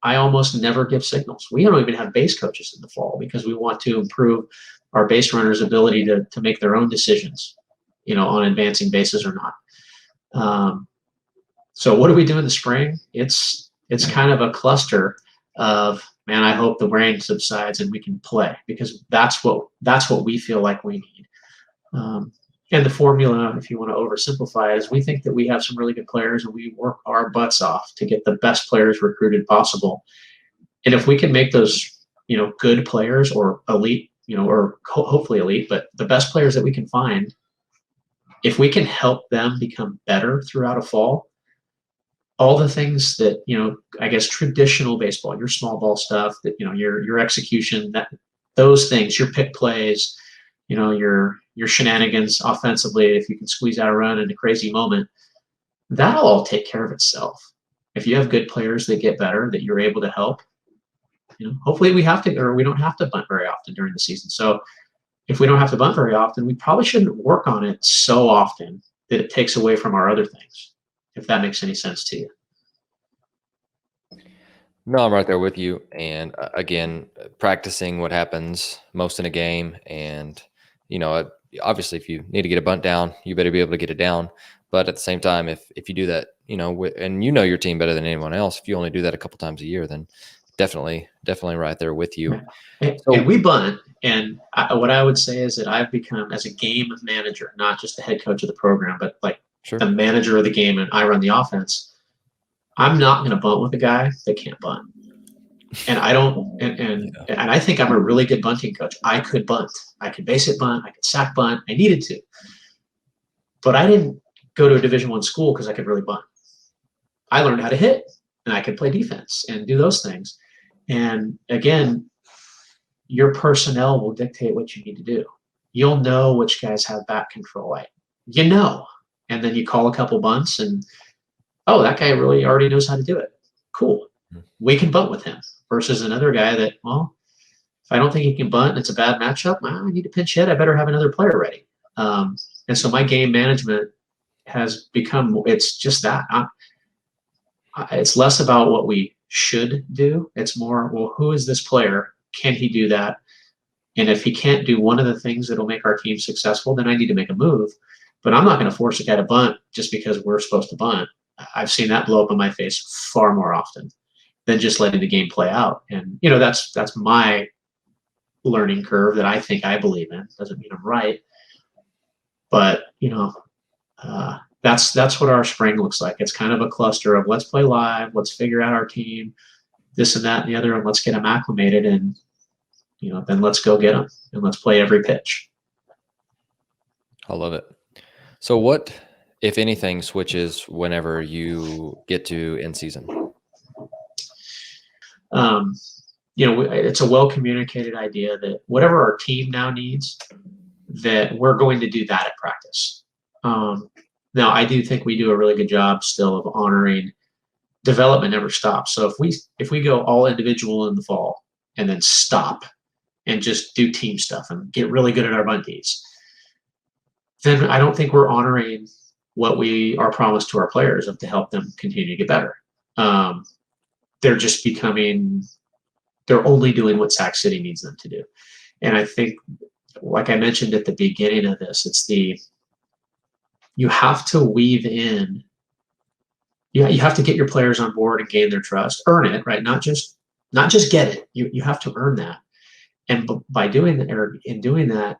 I almost never give signals. We don't even have base coaches in the fall because we want to improve our base runners' ability to make their own decisions, on advancing bases or not. So what do we do in the spring? It's kind of a cluster of, man, I hope the rain subsides and we can play, because that's what we feel like we need. And the formula, if you want to oversimplify, is we think that we have some really good players and we work our butts off to get the best players recruited possible. And if we can make those, good players or elite, or hopefully elite, but the best players that we can find, if we can help them become better throughout a fall, all the things that, I guess traditional baseball, your small ball stuff, that, your execution, that those things, your pick plays, your shenanigans offensively, if you can squeeze out a run in a crazy moment, that'll all take care of itself. If you have good players that get better, that you're able to help, hopefully we don't have to bunt very often during the season. So if we don't have to bunt very often, we probably shouldn't work on it so often that it takes away from our other things, if that makes any sense to you. No, I'm right there with you. And again, practicing what happens most in a game. And, obviously, if you need to get a bunt down, you better be able to get it down. But at the same time, if you do that, and your team better than anyone else, if you only do that a couple times a year, then definitely right there with you. And we bunt. And what I would say is that I've become, as a game manager, not just the head coach of the program, but like the manager of the game, and I run the offense. I'm not going to bunt with a guy that can't bunt. And I don't, and I think I'm a really good bunting coach. I could bunt. I could base hit bunt. I could sack bunt. I needed to. But I didn't go to a Division I school because I could really bunt. I learned how to hit, and I could play defense and do those things. And again, your personnel will dictate what you need to do. You'll know which guys have bat control. And then you call a couple bunts and, oh, that guy really already knows how to do it. Cool. We can bunt with him versus another guy that, well, if I don't think he can bunt and it's a bad matchup, I need to pinch hit. I better have another player ready. And so my game management has become, it's just that. It's less about what we should do. It's more, well, who is this player? Can he do that? And if he can't do one of the things that'll make our team successful, then I need to make a move. But I'm not going to force a guy to bunt just because we're supposed to bunt. I've seen that blow up in my face far more often than just letting the game play out. And, that's my learning curve that I believe in. Doesn't mean I'm right. But, that's what our spring looks like. It's kind of a cluster of let's play live, let's figure out our team, this and that and the other, and let's get them acclimated, and, then let's go get them and let's play every pitch. I love it. So what, if anything, switches whenever you get to end season? It's a well-communicated idea that whatever our team now needs, that we're going to do that at practice. Now, I do think we do a really good job still of honoring development never stops. So if we go all individual in the fall and then stop and just do team stuff and get really good at our bunties, then I don't think we're honoring what we are promised to our players of to help them continue to get better. They're just they're only doing what Sac City needs them to do. And I think, like I mentioned at the beginning of this, you have to weave in, you have to get your players on board and gain their trust, earn it, right? Not just get it. You have to earn that. And by doing that, or in doing that,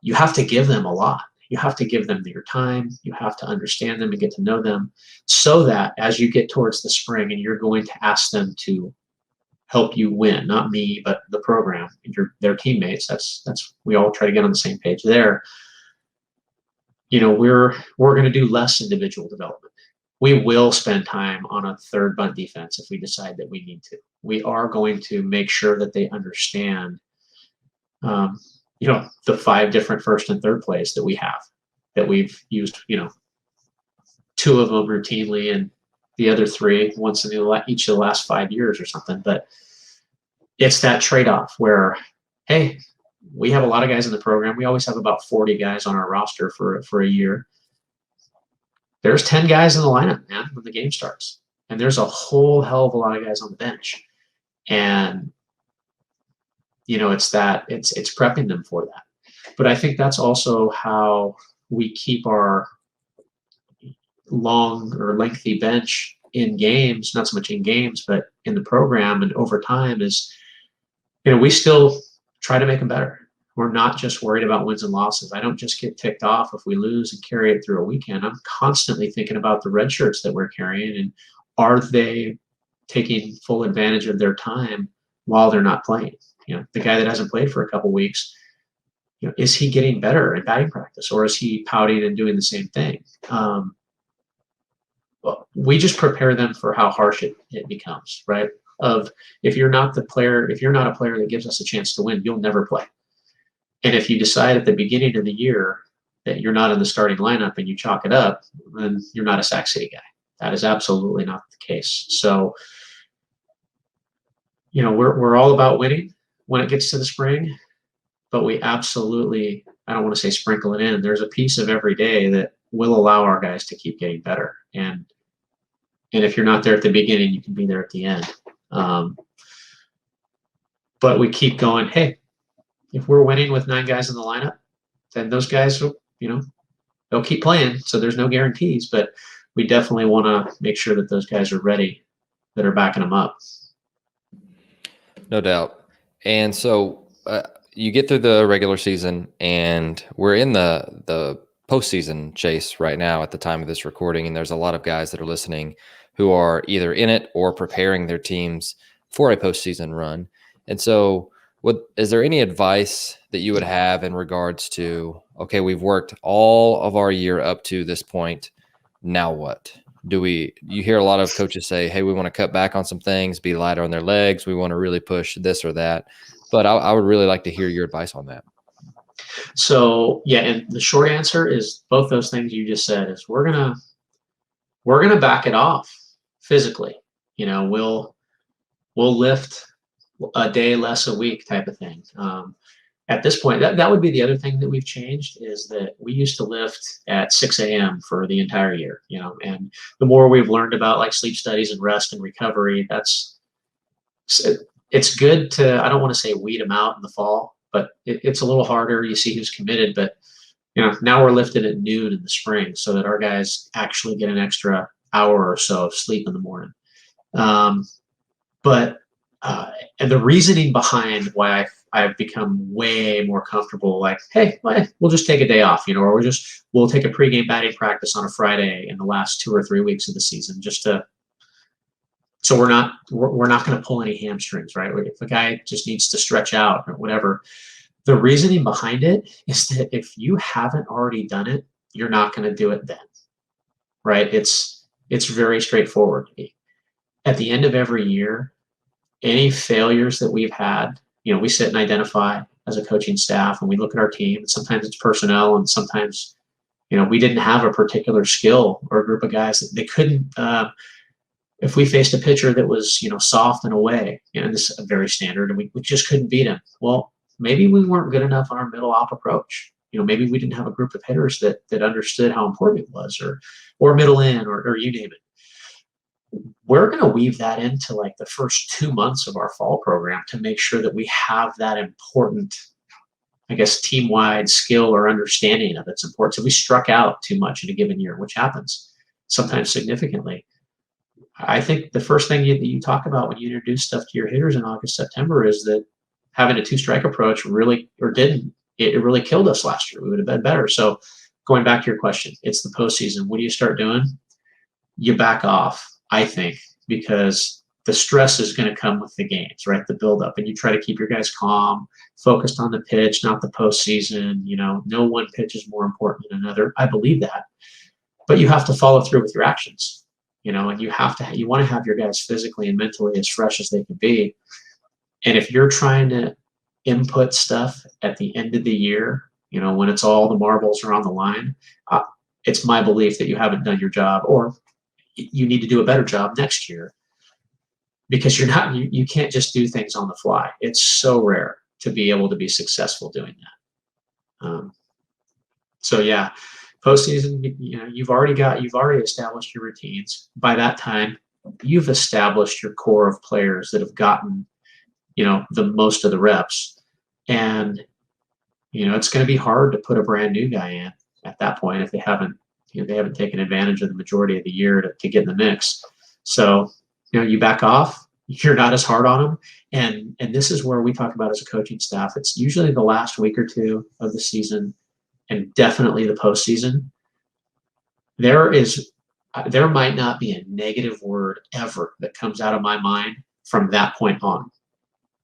you have to give them a lot. You have to give them your time. You have to understand them and get to know them, so that as you get towards the spring and you're going to ask them to help you win, not me, but the program and their teammates. That's we all try to get on the same page there. We're going to do less individual development. We will spend time on a third bunt defense if we decide that we need to. We are going to make sure that they understand, the 5 different first and third plays that we have, that we've used, 2 of them routinely and the other 3 once in each of the last 5 years or something. But it's that trade-off where, hey, we have a lot of guys in the program. We always have about 40 guys on our roster for a year. There's 10 guys in the lineup, man, when the game starts. And there's a whole hell of a lot of guys on the bench. And, it's prepping them for that. But I think that's also how we keep our long or lengthy bench in games, not so much in games, but in the program and over time is, we still try to make them better. We're not just worried about wins and losses. I don't just get ticked off if we lose and carry it through a weekend. I'm constantly thinking about the red shirts that we're carrying and are they taking full advantage of their time while they're not playing? The guy that hasn't played for a couple weeks, is he getting better in batting practice or is he pouting and doing the same thing? Well, we just prepare them for how harsh it becomes, right? If you're not a player that gives us a chance to win, you'll never play. And if you decide at the beginning of the year that you're not in the starting lineup and you chalk it up, then you're not a Sac City guy. That is absolutely not the case. So, we're all about winning when it gets to the spring, but we absolutely, I don't want to say sprinkle it in. There's a piece of every day that will allow our guys to keep getting better. And if you're not there at the beginning, you can be there at the end. But we keep going, hey, if we're winning with 9 guys in the lineup, then those guys will, they'll keep playing. So there's no guarantees, but we definitely want to make sure that those guys are ready, that are backing them up. No doubt. And so you get through the regular season and we're in the postseason chase right now at the time of this recording. And there's a lot of guys that are listening who are either in it or preparing their teams for a postseason run. And so is there any advice that you would have in regards to, okay, we've worked all of our year up to this point. Now what? You hear a lot of coaches say, hey, we want to cut back on some things, be lighter on their legs. We want to really push this or that. But I would really like to hear your advice on that. So, yeah, and the short answer is both those things you just said is we're gonna back it off physically. We'll lift a day less a week type of thing. At this point, that would be the other thing that we've changed is that we used to lift at 6 a.m. for the entire year, and the more we've learned about like sleep studies and rest and recovery, it's good to, I don't want to say weed them out in the fall, but it's a little harder. You see who's committed, but now we're lifted at noon in the spring so that our guys actually get an extra hour or so of sleep in the morning. And the reasoning behind why I've become way more comfortable, like, hey, we'll just take a day off, or we'll take a pregame batting practice on a Friday in the last 2 or 3 weeks of the season, so we're not going to pull any hamstrings, right? If a guy just needs to stretch out or whatever, the reasoning behind it is that if you haven't already done it, you're not going to do it then, right? It's very straightforward. At the end of every year, any failures that we've had, we sit and identify as a coaching staff and we look at our team. And sometimes it's personnel and sometimes, we didn't have a particular skill or a group of guys that they couldn't, if we faced a pitcher that was, soft and away, this is very standard and we just couldn't beat him. Well, maybe we weren't good enough on our middle op approach. Maybe we didn't have a group of hitters that understood how important it was or middle in or you name it. We're going to weave that into like the first 2 months of our fall program to make sure that we have that important, I guess, team-wide skill or understanding of its importance. If we struck out too much in a given year, which happens sometimes significantly, I think the first thing you talk about when you introduce stuff to your hitters in August, September is that having a 2-strike approach really killed us last year. We would have been better. So going back to your question, it's the postseason. What do you start doing? You back off, I think, because the stress is going to come with the games, right? The buildup, and you try to keep your guys calm, focused on the pitch, not the postseason. No one pitch is more important than another. I believe that, but you have to follow through with your actions, and you want to have your guys physically and mentally as fresh as they can be. And if you're trying to input stuff at the end of the year, when it's all the marbles are on the line, it's my belief that you haven't done your job, or you need to do a better job next year, because you can't just do things on the fly. It's so rare to be able to be successful doing that. So yeah, postseason, you've already established your routines. By that time, you've established your core of players that have gotten, the most of the reps. And, it's going to be hard to put a brand new guy in at that point if they haven't taken advantage of the majority of the year to get in the mix. So, you back off, you're not as hard on them. And this is where we talk about as a coaching staff. It's usually the last week or two of the season, and definitely the postseason. There might not be a negative word ever that comes out of my mind from that point on,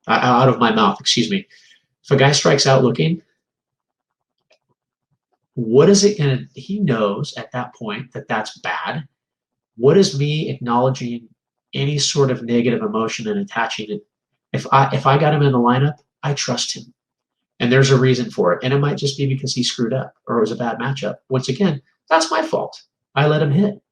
out of my mouth, excuse me. If a guy strikes out looking, what is it going to, he knows at that point that that's bad. What is me acknowledging any sort of negative emotion and attaching it? If I got him in the lineup, I trust him. And there's a reason for it. And it might just be because he screwed up or it was a bad matchup. Once again, that's my fault. I let him hit.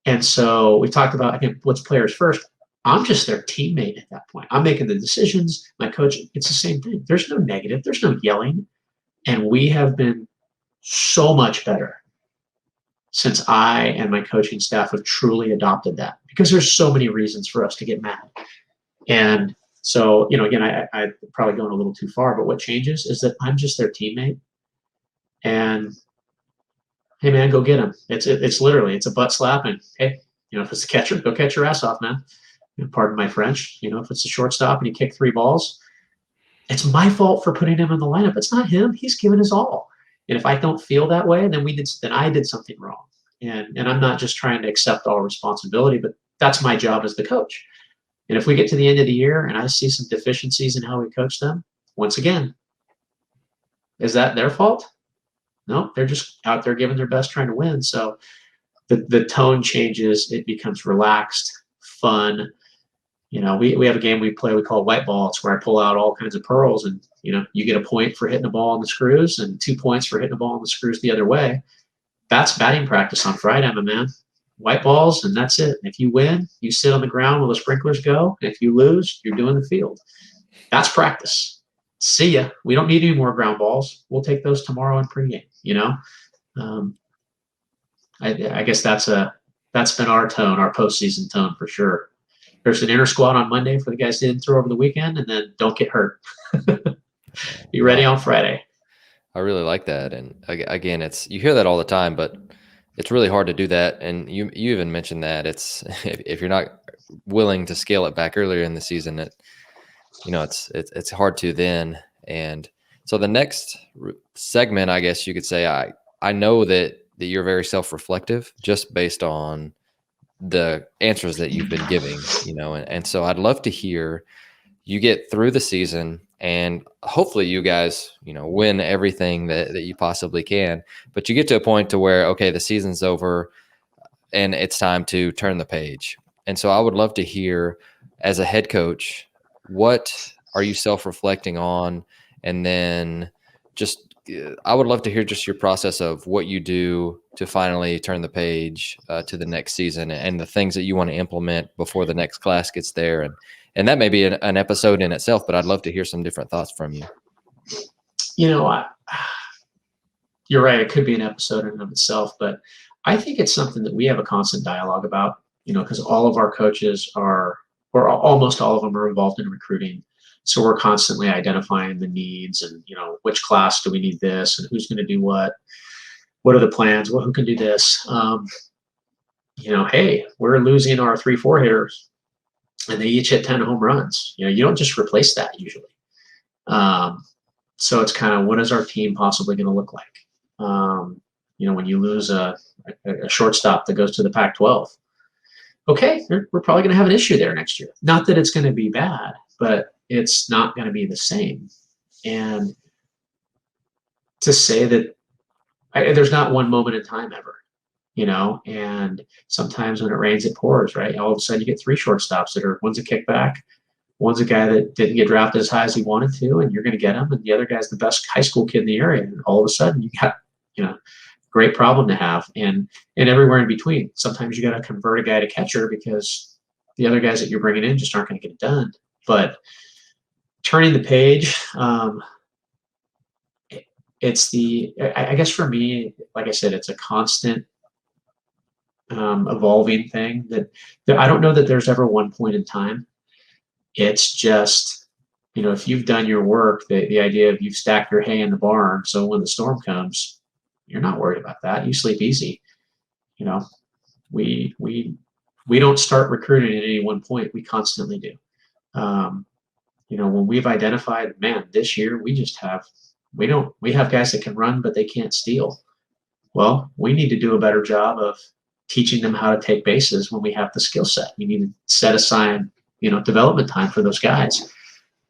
And so we talked about, again, what's players first. I'm just their teammate at that point. I'm making the decisions. My coach, it's the same thing. There's no negative. There's no yelling. And we have been so much better since I and my coaching staff have truly adopted that, because there's so many reasons for us to get mad. And so, again, I probably going a little too far, but what changes is that I'm just their teammate. And hey, man, go get him. It's literally, it's a butt slap. And hey, if it's a catcher, go catch your ass off, man. Pardon my French. If it's a shortstop and you kick 3 balls, it's my fault for putting him in the lineup. It's not him. He's given his all. And if I don't feel that way, then I did something wrong. And I'm not just trying to accept all responsibility, but that's my job as the coach. And if we get to the end of the year and I see some deficiencies in how we coach them, once again, is that their fault? No, they're just out there giving their best, trying to win. So the tone changes. It becomes relaxed, fun. We have a game we play, we call white ball. It's where I pull out all kinds of pearls, and you get a point for hitting the ball on the screws and 2 points for hitting the ball on the screws the other way. That's batting practice on Friday, my man. White balls, and that's it. If you win, you sit on the ground while the sprinklers go. If you lose, you're doing the field. That's practice. See ya. We don't need any more ground balls. We'll take those tomorrow in pregame. I guess that's been our tone, our postseason tone for sure. There's an inner squad on Monday for the guys that didn't throw over the weekend, and then don't get hurt. Be ready on Friday. I really like that. And again, you hear that all the time, but it's really hard to do that. And you even mentioned that it's if you're not willing to scale it back earlier in the season, it's hard to then. And so the next segment, I guess you could say, I know that you're very self-reflective just based on the answers that you've been giving, and so I'd love to hear you get through the season, and hopefully you guys, win everything that you possibly can, but you get to a point to where, okay, the season's over and it's time to turn the page. And so I would love to hear, as a head coach, what are you self-reflecting on? And then I would love to hear just your process of what you do to finally turn the page to the next season, and the things that you want to implement before the next class gets there. And that may be an episode in itself, but I'd love to hear some different thoughts from you. You're right. It could be an episode in and of itself, but I think it's something that we have a constant dialogue about, because all of our coaches or almost all of them are involved in recruiting. So we're constantly identifying the needs and, which class do we need this and who's going to do what are the plans? Who can do this? Hey, we're losing our 3-4 hitters and they each hit 10 home runs. You don't just replace that usually. So it's kind of, what is our team possibly going to look like? When you lose a shortstop that goes to the Pac-12, okay, we're probably going to have an issue there next year. Not that it's going to be bad, but it's not going to be the same. And to say that there's not one moment in time ever, and sometimes when it rains, it pours, right? All of a sudden you get 3 shortstops one's a kickback, one's a guy that didn't get drafted as high as he wanted to, and you're going to get him. And the other guy's the best high school kid in the area. And all of a sudden you got, great problem to have, and everywhere in between. Sometimes you got to convert a guy to catcher because the other guys that you're bringing in just aren't going to get it done. But turning the page. I guess for me, like I said, it's a constant evolving thing that I don't know that there's ever one point in time. It's just, if you've done your work, the idea of you've stacked your hay in the barn, so when the storm comes, you're not worried about that. You sleep easy. We don't start recruiting at any one point. We constantly do. When we've identified, man, this year we have guys that can run, but they can't steal. Well, we need to do a better job of teaching them how to take bases when we have the skill set. We need to set aside, development time for those guys.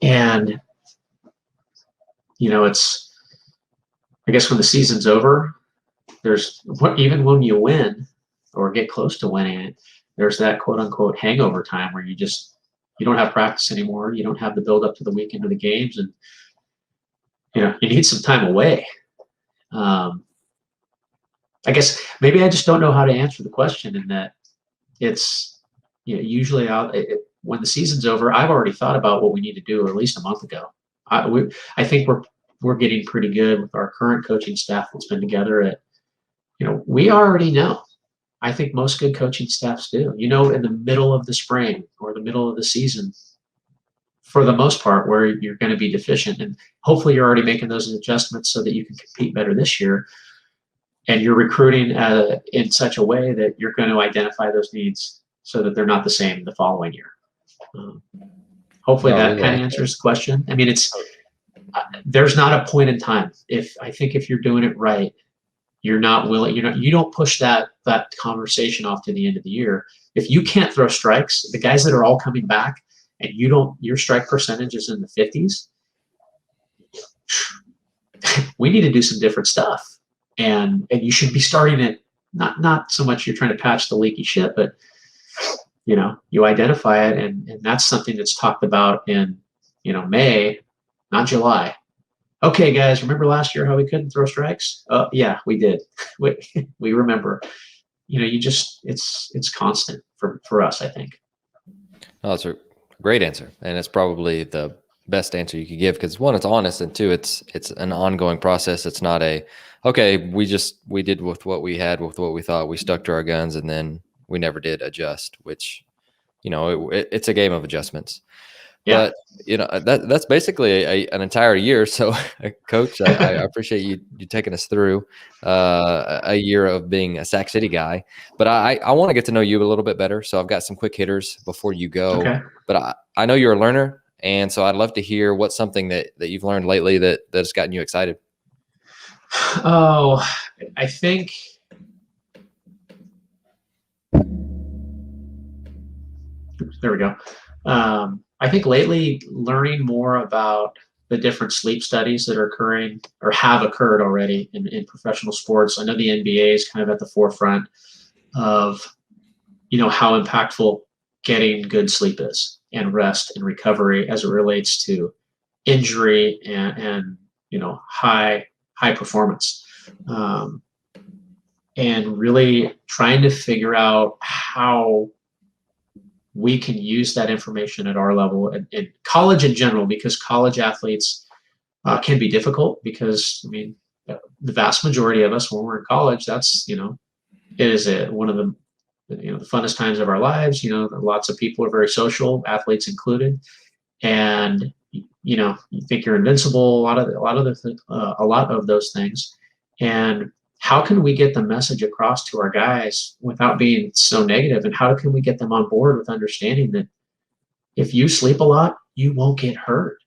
And, I guess when the season's over, even when you win or get close to winning it, there's that quote unquote hangover time where you don't have practice anymore. You don't have the build up to the weekend of the games, and you need some time away. I guess maybe I just don't know how to answer the question, in that it's usually when the season's over, I've already thought about what we need to do at least a month ago. I think we're getting pretty good with our current coaching staff that's been together. We already know. I think most good coaching staffs do. In the middle of the spring or the middle of the season, for the most part, where you're going to be deficient, and hopefully you're already making those adjustments so that you can compete better this year. And you're recruiting in such a way that you're going to identify those needs so that they're not the same the following year. Hopefully that kind of answers the question. I mean, there's not a point in time. I think if you're doing it right, you're not willing, you don't push that conversation off to the end of the year. If you can't throw strikes, the guys that are all coming back, and your strike percentage is in the 50s, we need to do some different stuff. And you should be starting it, not so much you're trying to patch the leaky ship, but you identify it, and that's something that's talked about in May, not July. Okay, guys, remember last year how we couldn't throw strikes? Yeah, we did. We remember. It's constant for us, I think. Oh, that's a great answer, and it's probably the best answer you could give, because one, it's honest, and two, it's an ongoing process. It's not okay, we did with what we had, with what we thought, we stuck to our guns, and then we never did adjust, which it's a game of adjustments. Yeah. But that's basically an entire year. So Coach, I appreciate you taking us through a year of being a Sac City guy, but I want to get to know you a little bit better. So I've got some quick hitters before you go. Okay. But I know you're a learner, and so I'd love to hear what's something that you've learned lately that has gotten you excited. Oh, I think there we go. I think lately, learning more about the different sleep studies that are occurring or have occurred already in professional sports. I know the NBA is kind of at the forefront of, how impactful getting good sleep is, and rest and recovery as it relates to injury and high performance. And really trying to figure out how we can use that information at our level in college in general, because college athletes can be difficult, because the vast majority of us, when we're in college, that's it is one of the the funnest times of our lives. Lots of people are very social, athletes included, and you think you're invincible. A lot of those things. And how can we get the message across to our guys without being so negative? And how can we get them on board with understanding that if you sleep a lot, you won't get hurt?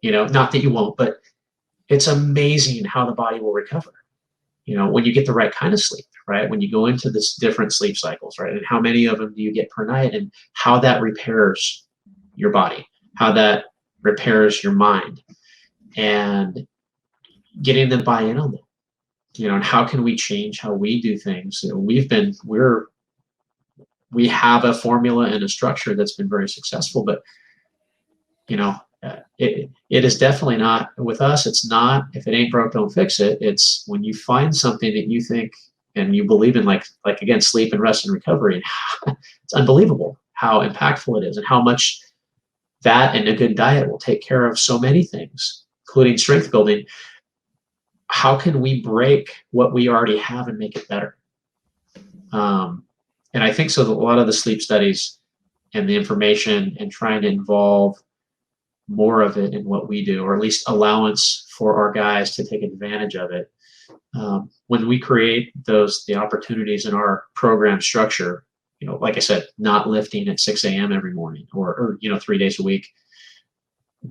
Not that you won't, but it's amazing how the body will recover. When you get the right kind of sleep, right? When you go into this different sleep cycles, right? And how many of them do you get per night, and how that repairs your body, how that repairs your mind, and getting them buy in on them. And how can we change how we do things? We have a formula and a structure that's been very successful, but it is definitely not with us. It's not, if it ain't broke, don't fix it. It's when you find something that you think and you believe in, like again, sleep and rest and recovery. It's unbelievable how impactful it is, and how much that and a good diet will take care of so many things, including strength building. How can we break what we already have and make it better? And I think so that a lot of the sleep studies and the information and trying to involve more of it in what we do, or at least allowance for our guys to take advantage of it. When we create the opportunities in our program structure, like I said, not lifting at 6 a.m. every morning or 3 days a week,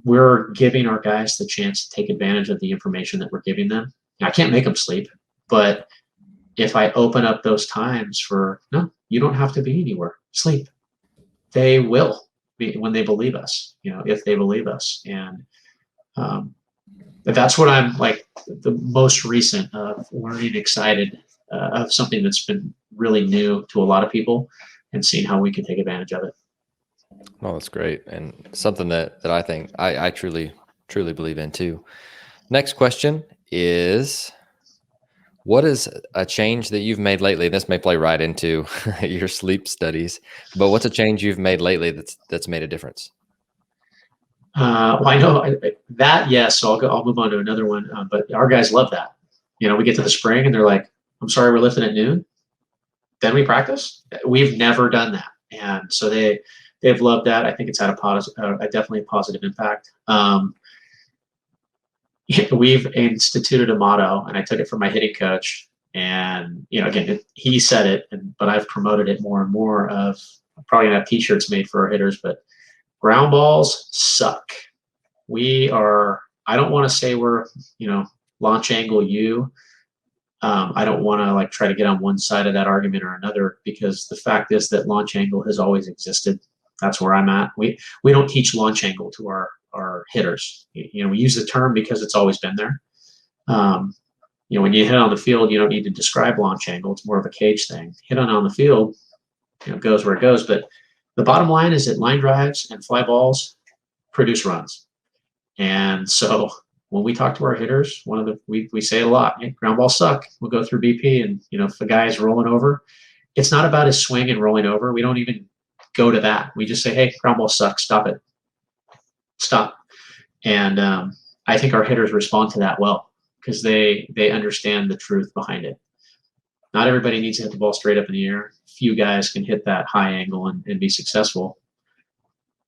we're giving our guys the chance to take advantage of the information that we're giving them. Now, I can't make them sleep, but if I open up those times for, no, you don't have to be anywhere, sleep, they will be when they believe us, if they believe us. And that's what I'm like the most recent of learning, excited of something that's been really new to a lot of people and seeing how we can take advantage of it. Oh, that's great. And something that I think I truly believe in too. Next question is, what is a change that you've made lately? This may play right into your sleep studies, but what's a change you've made lately that's made a difference? Well, I know that, yes. So I'll move on to another one. But our guys love that. We get to the spring and they're like, "I'm sorry, we're lifting at noon. Then we practice." We've never done that, and so they've loved that. I think it's had definitely a positive impact. We've instituted a motto, and I took it from my hitting coach. And again, he said it, but I've promoted it more and more. I'm probably gonna have T-shirts made for our hitters, but ground balls suck. I don't want to say we're, launch angle U. I don't want to try to get on one side of that argument or another, because the fact is that launch angle has always existed. That's where I'm at. We don't teach launch angle to our hitters. We use the term because it's always been there. When you hit on the field, you don't need to describe launch angle. It's more of a cage thing. Hit on the field, goes where it goes. But the bottom line is that line drives and fly balls produce runs. And so when we talk to our hitters, we say it a lot, hey, ground balls suck. We'll go through BP, and if the guy is rolling over, it's not about his swing and rolling over. We don't even go to that. We just say, hey, ground ball sucks. Stop it. Stop. And I think our hitters respond to that well, because they understand the truth behind it. Not everybody needs to hit the ball straight up in the air. Few guys can hit that high angle and be successful.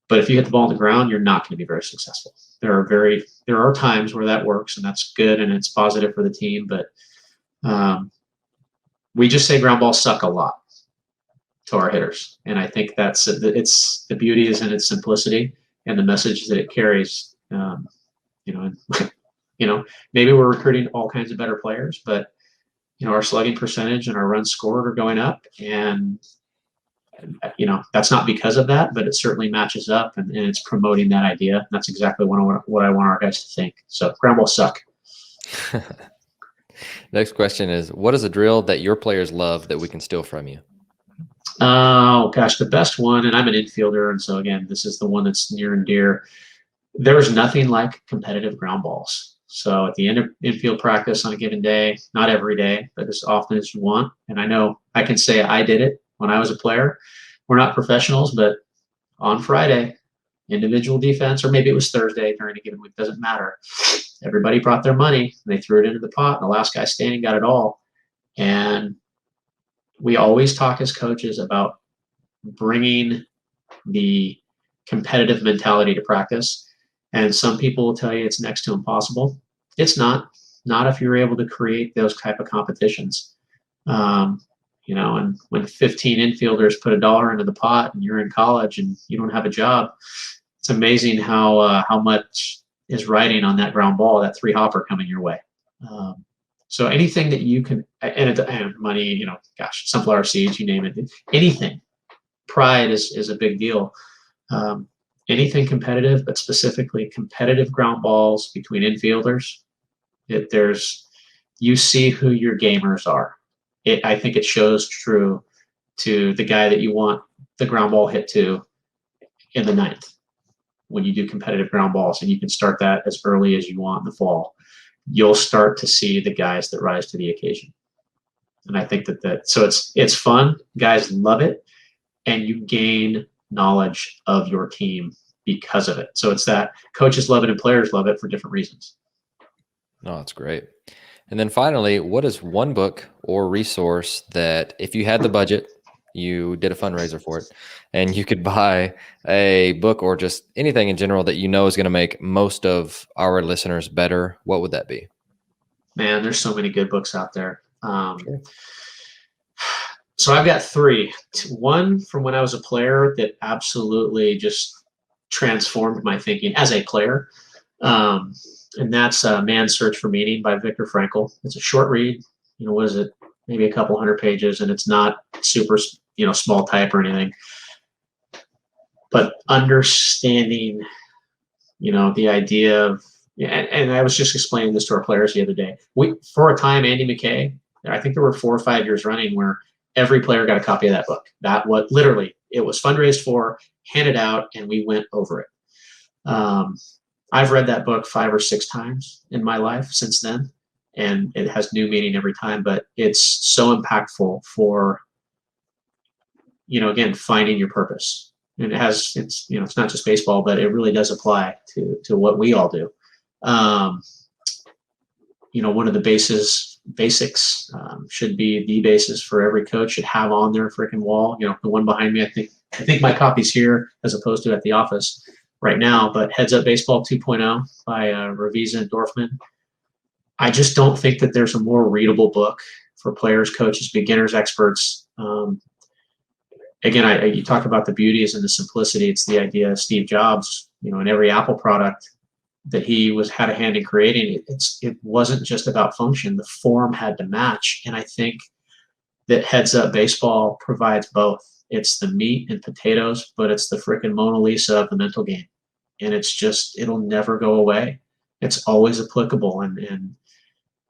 But if you hit the ball on the ground, you're not going to be very successful. There are times where that works, and that's good, and it's positive for the team. But we just say ground balls suck a lot to our hitters, and I think it's the beauty is in its simplicity and the message that it carries. Maybe we're recruiting all kinds of better players, but our slugging percentage and our runs scored are going up, and that's not because of that, but it certainly matches up, and it's promoting that idea. And that's exactly what I want our guys to think. So ground balls suck. Next question is, what is a drill that your players love that we can steal from you? Oh gosh, the best one, and I'm an infielder, and so again, this is the one that's near and dear. There's nothing like competitive ground balls. So at the end of infield practice on a given day, not every day, but as often as you want. And I know I can say I did it when I was a player. We're not professionals, but on Friday, individual defense, or maybe it was Thursday during a given week, doesn't matter. Everybody brought their money, they threw it into the pot, and the last guy standing got it all. And we always talk as coaches about bringing the competitive mentality to practice. And some people will tell you it's next to impossible. It's not if you're able to create those type of competitions. And when 15 infielders put $1 into the pot and you're in college and you don't have a job, it's amazing how much is riding on that ground ball, that 3-hopper coming your way. So anything that you can, and money, sunflower seeds, you name it, anything. Pride is a big deal. Anything competitive, but specifically competitive ground balls between infielders. You see who your gamers are. I think it shows true to the guy that you want the ground ball hit to in the 9th when you do competitive ground balls, and you can start that as early as you want in the fall. You'll start to see the guys that rise to the occasion. And I think so it's fun. Guys love it, and you gain knowledge of your team because of it. So it's that coaches love it and players love it for different reasons. No, that's great. And then finally, what is one book or resource that if you had the budget, you did a fundraiser for it, and you could buy a book or just anything in general that you know is going to make most of our listeners better, what would that be? Man, there's so many good books out there. Sure. So I've got three. One from when I was a player that absolutely just transformed my thinking as a player. And that's Man's Search for Meaning by Viktor Frankl. It's a short read. What is it? Maybe a couple hundred pages, and it's not super, small type or anything. But understanding, the idea of, and I was just explaining this to our players the other day. For a time, Andy McKay, I think there were 4 or 5 years running where every player got a copy of that book. That what literally it was fundraised for, handed out, and we went over it. I've read that book 5 or 6 times in my life since then, and it has new meaning every time. But it's so impactful for, again, finding your purpose. And it's not just baseball, but it really does apply to what we all do. One of the basics should be the basis for every coach should have on their freaking wall. The one behind me, I think my copy's here as opposed to at the office right now, but Heads Up Baseball 2.0 by Ravisa and Dorfman. I just don't think that there's a more readable book for players, coaches, beginners, experts. Again, you talk about the beauty is in the simplicity. It's the idea of Steve Jobs, in every Apple product that he had a hand in creating. It wasn't just about function. The form had to match. And I think that Heads Up Baseball provides both. It's the meat and potatoes, but it's the freaking Mona Lisa of the mental game. And it'll never go away. It's always applicable, and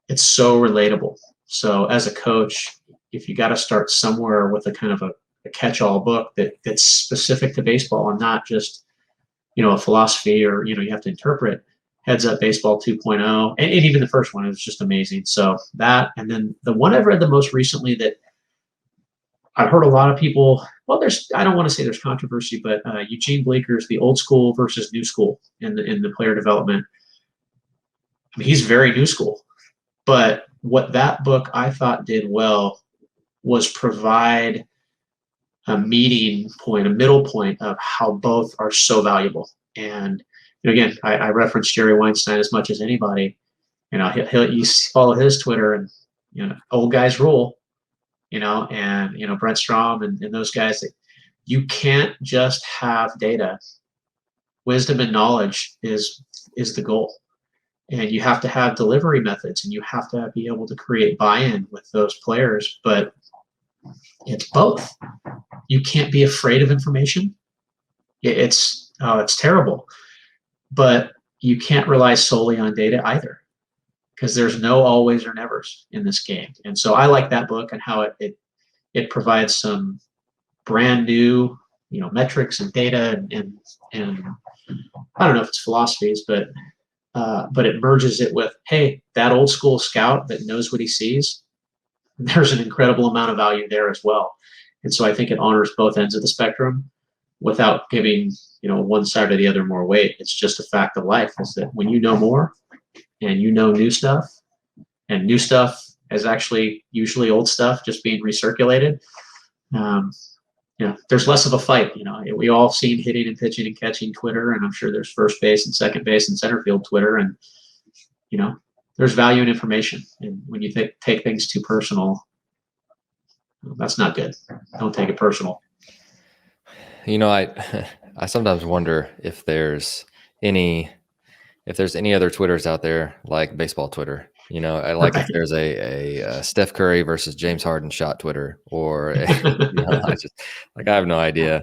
it's so relatable. So as a coach, if you got to start somewhere with a kind of a catch-all book that's specific to baseball and not just, a philosophy or, you have to interpret, Heads Up Baseball 2.0, and even the first one, it was just amazing. So that, and then the one I've read the most recently that I've heard a lot of people, I don't want to say there's controversy, but Eugene Bleeker's The Old School versus New School in the player development. I mean, he's very new school, but what that book I thought did well was provide a meeting point, a middle point of how both are so valuable. And again, I reference Jerry Weinstein as much as anybody. You follow his Twitter, and old guys rule. And Brent Strom and those guys. You can't just have data. Wisdom and knowledge is the goal, and you have to have delivery methods, and you have to be able to create buy-in with those players. But it's both. You can't be afraid of information. It's terrible, but you can't rely solely on data either, because there's no always or nevers in this game. And so I like that book and how it provides some brand new, metrics and data and I don't know if it's philosophies, but it merges it with, hey, that old school scout that knows what he sees, there's an incredible amount of value there as well. And so I think it honors both ends of the spectrum without giving, one side or the other more weight. It's just a fact of life, is that when you know more and new stuff, and new stuff is actually usually old stuff just being recirculated, there's less of a fight. We all seen hitting and pitching and catching Twitter, and I'm sure there's first base and second base and center field Twitter, and there's value in information. And when you take things too personal, that's not good. Don't take it personal. I sometimes wonder if there's any other Twitters out there like baseball Twitter. I like if there's a Steph Curry versus James Harden shot Twitter, or I have no idea.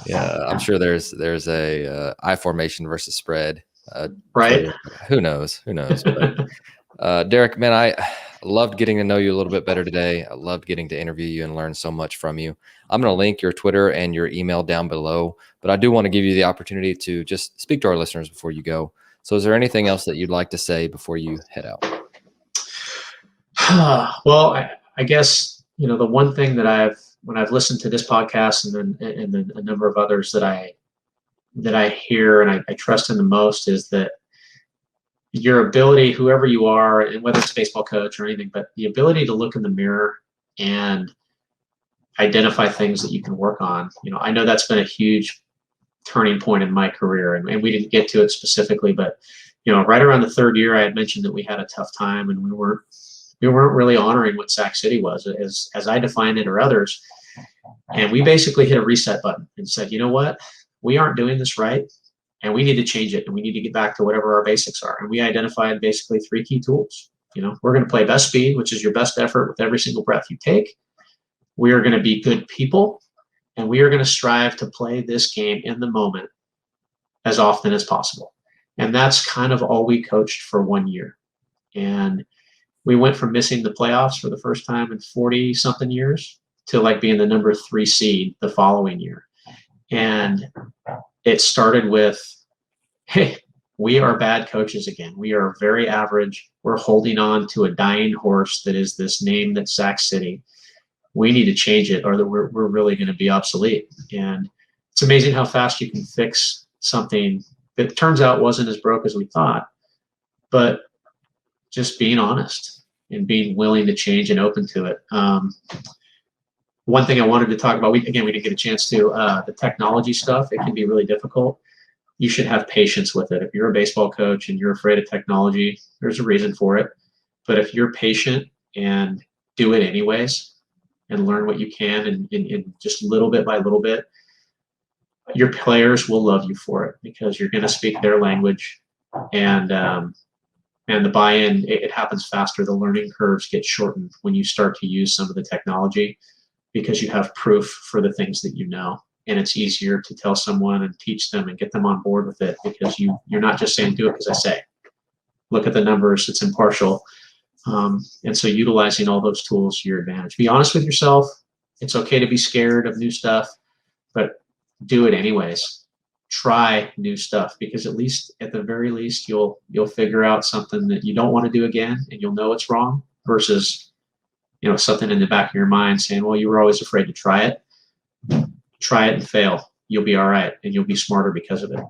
Yeah, I'm sure there's a I formation versus spread. Right. Twitter. Who knows? But, Derek, man, I loved getting to know you a little bit better today. I loved getting to interview you and learn so much from you. I'm going to link your Twitter and your email down below, but I do want to give you the opportunity to just speak to our listeners before you go. So is there anything else that you'd like to say before you head out? Well, I guess, the one thing that when I've listened to this podcast and then a number of others that I that I hear and I trust in the most is that your ability, whoever you are, and whether it's a baseball coach or anything, but the ability to look in the mirror and identify things that you can work on. I know that's been a huge turning point in my career, and we didn't get to it specifically, but right around the third year, I had mentioned that we had a tough time and we weren't really honoring what Sac City was as I defined it or others. And we basically hit a reset button and said, you know what, we aren't doing this right, and we need to change it, and we need to get back to whatever our basics are. And we identified basically 3 key tools. We're going to play best speed, which is your best effort with every single breath you take. We are going to be good people, and we are going to strive to play this game in the moment as often as possible. And that's kind of all we coached for 1 year. And we went from missing the playoffs for the first time in 40 something years to like being the number 3 seed the following year. And it started with, hey, we are bad coaches again. We are very average. We're holding on to a dying horse that is this name that's Sac City. We need to change it, or that we're really going to be obsolete. And it's amazing how fast you can fix something that turns out wasn't as broke as we thought. But just being honest and being willing to change and open to it. One thing I wanted to talk about, we didn't get a chance to, the technology stuff, it can be really difficult. You should have patience with it. If you're a baseball coach and you're afraid of technology, there's a reason for it. But if you're patient and do it anyways and learn what you can and just little bit by little bit, your players will love you for it because you're going to speak their language, and the buy-in, it happens faster. The learning curves get shortened when you start to use some of the technology because you have proof for the things that you know. And it's easier to tell someone and teach them and get them on board with it because you're not just saying do it because I say. Look at the numbers, it's impartial. And so utilizing all those tools to your advantage. Be honest with yourself. It's okay to be scared of new stuff, but do it anyways. Try new stuff because at the very least, you'll figure out something that you don't want to do again, and you'll know it's wrong versus, something in the back of your mind saying, well, you were always afraid to try it. Try it and fail. You'll be all right, and you'll be smarter because of it.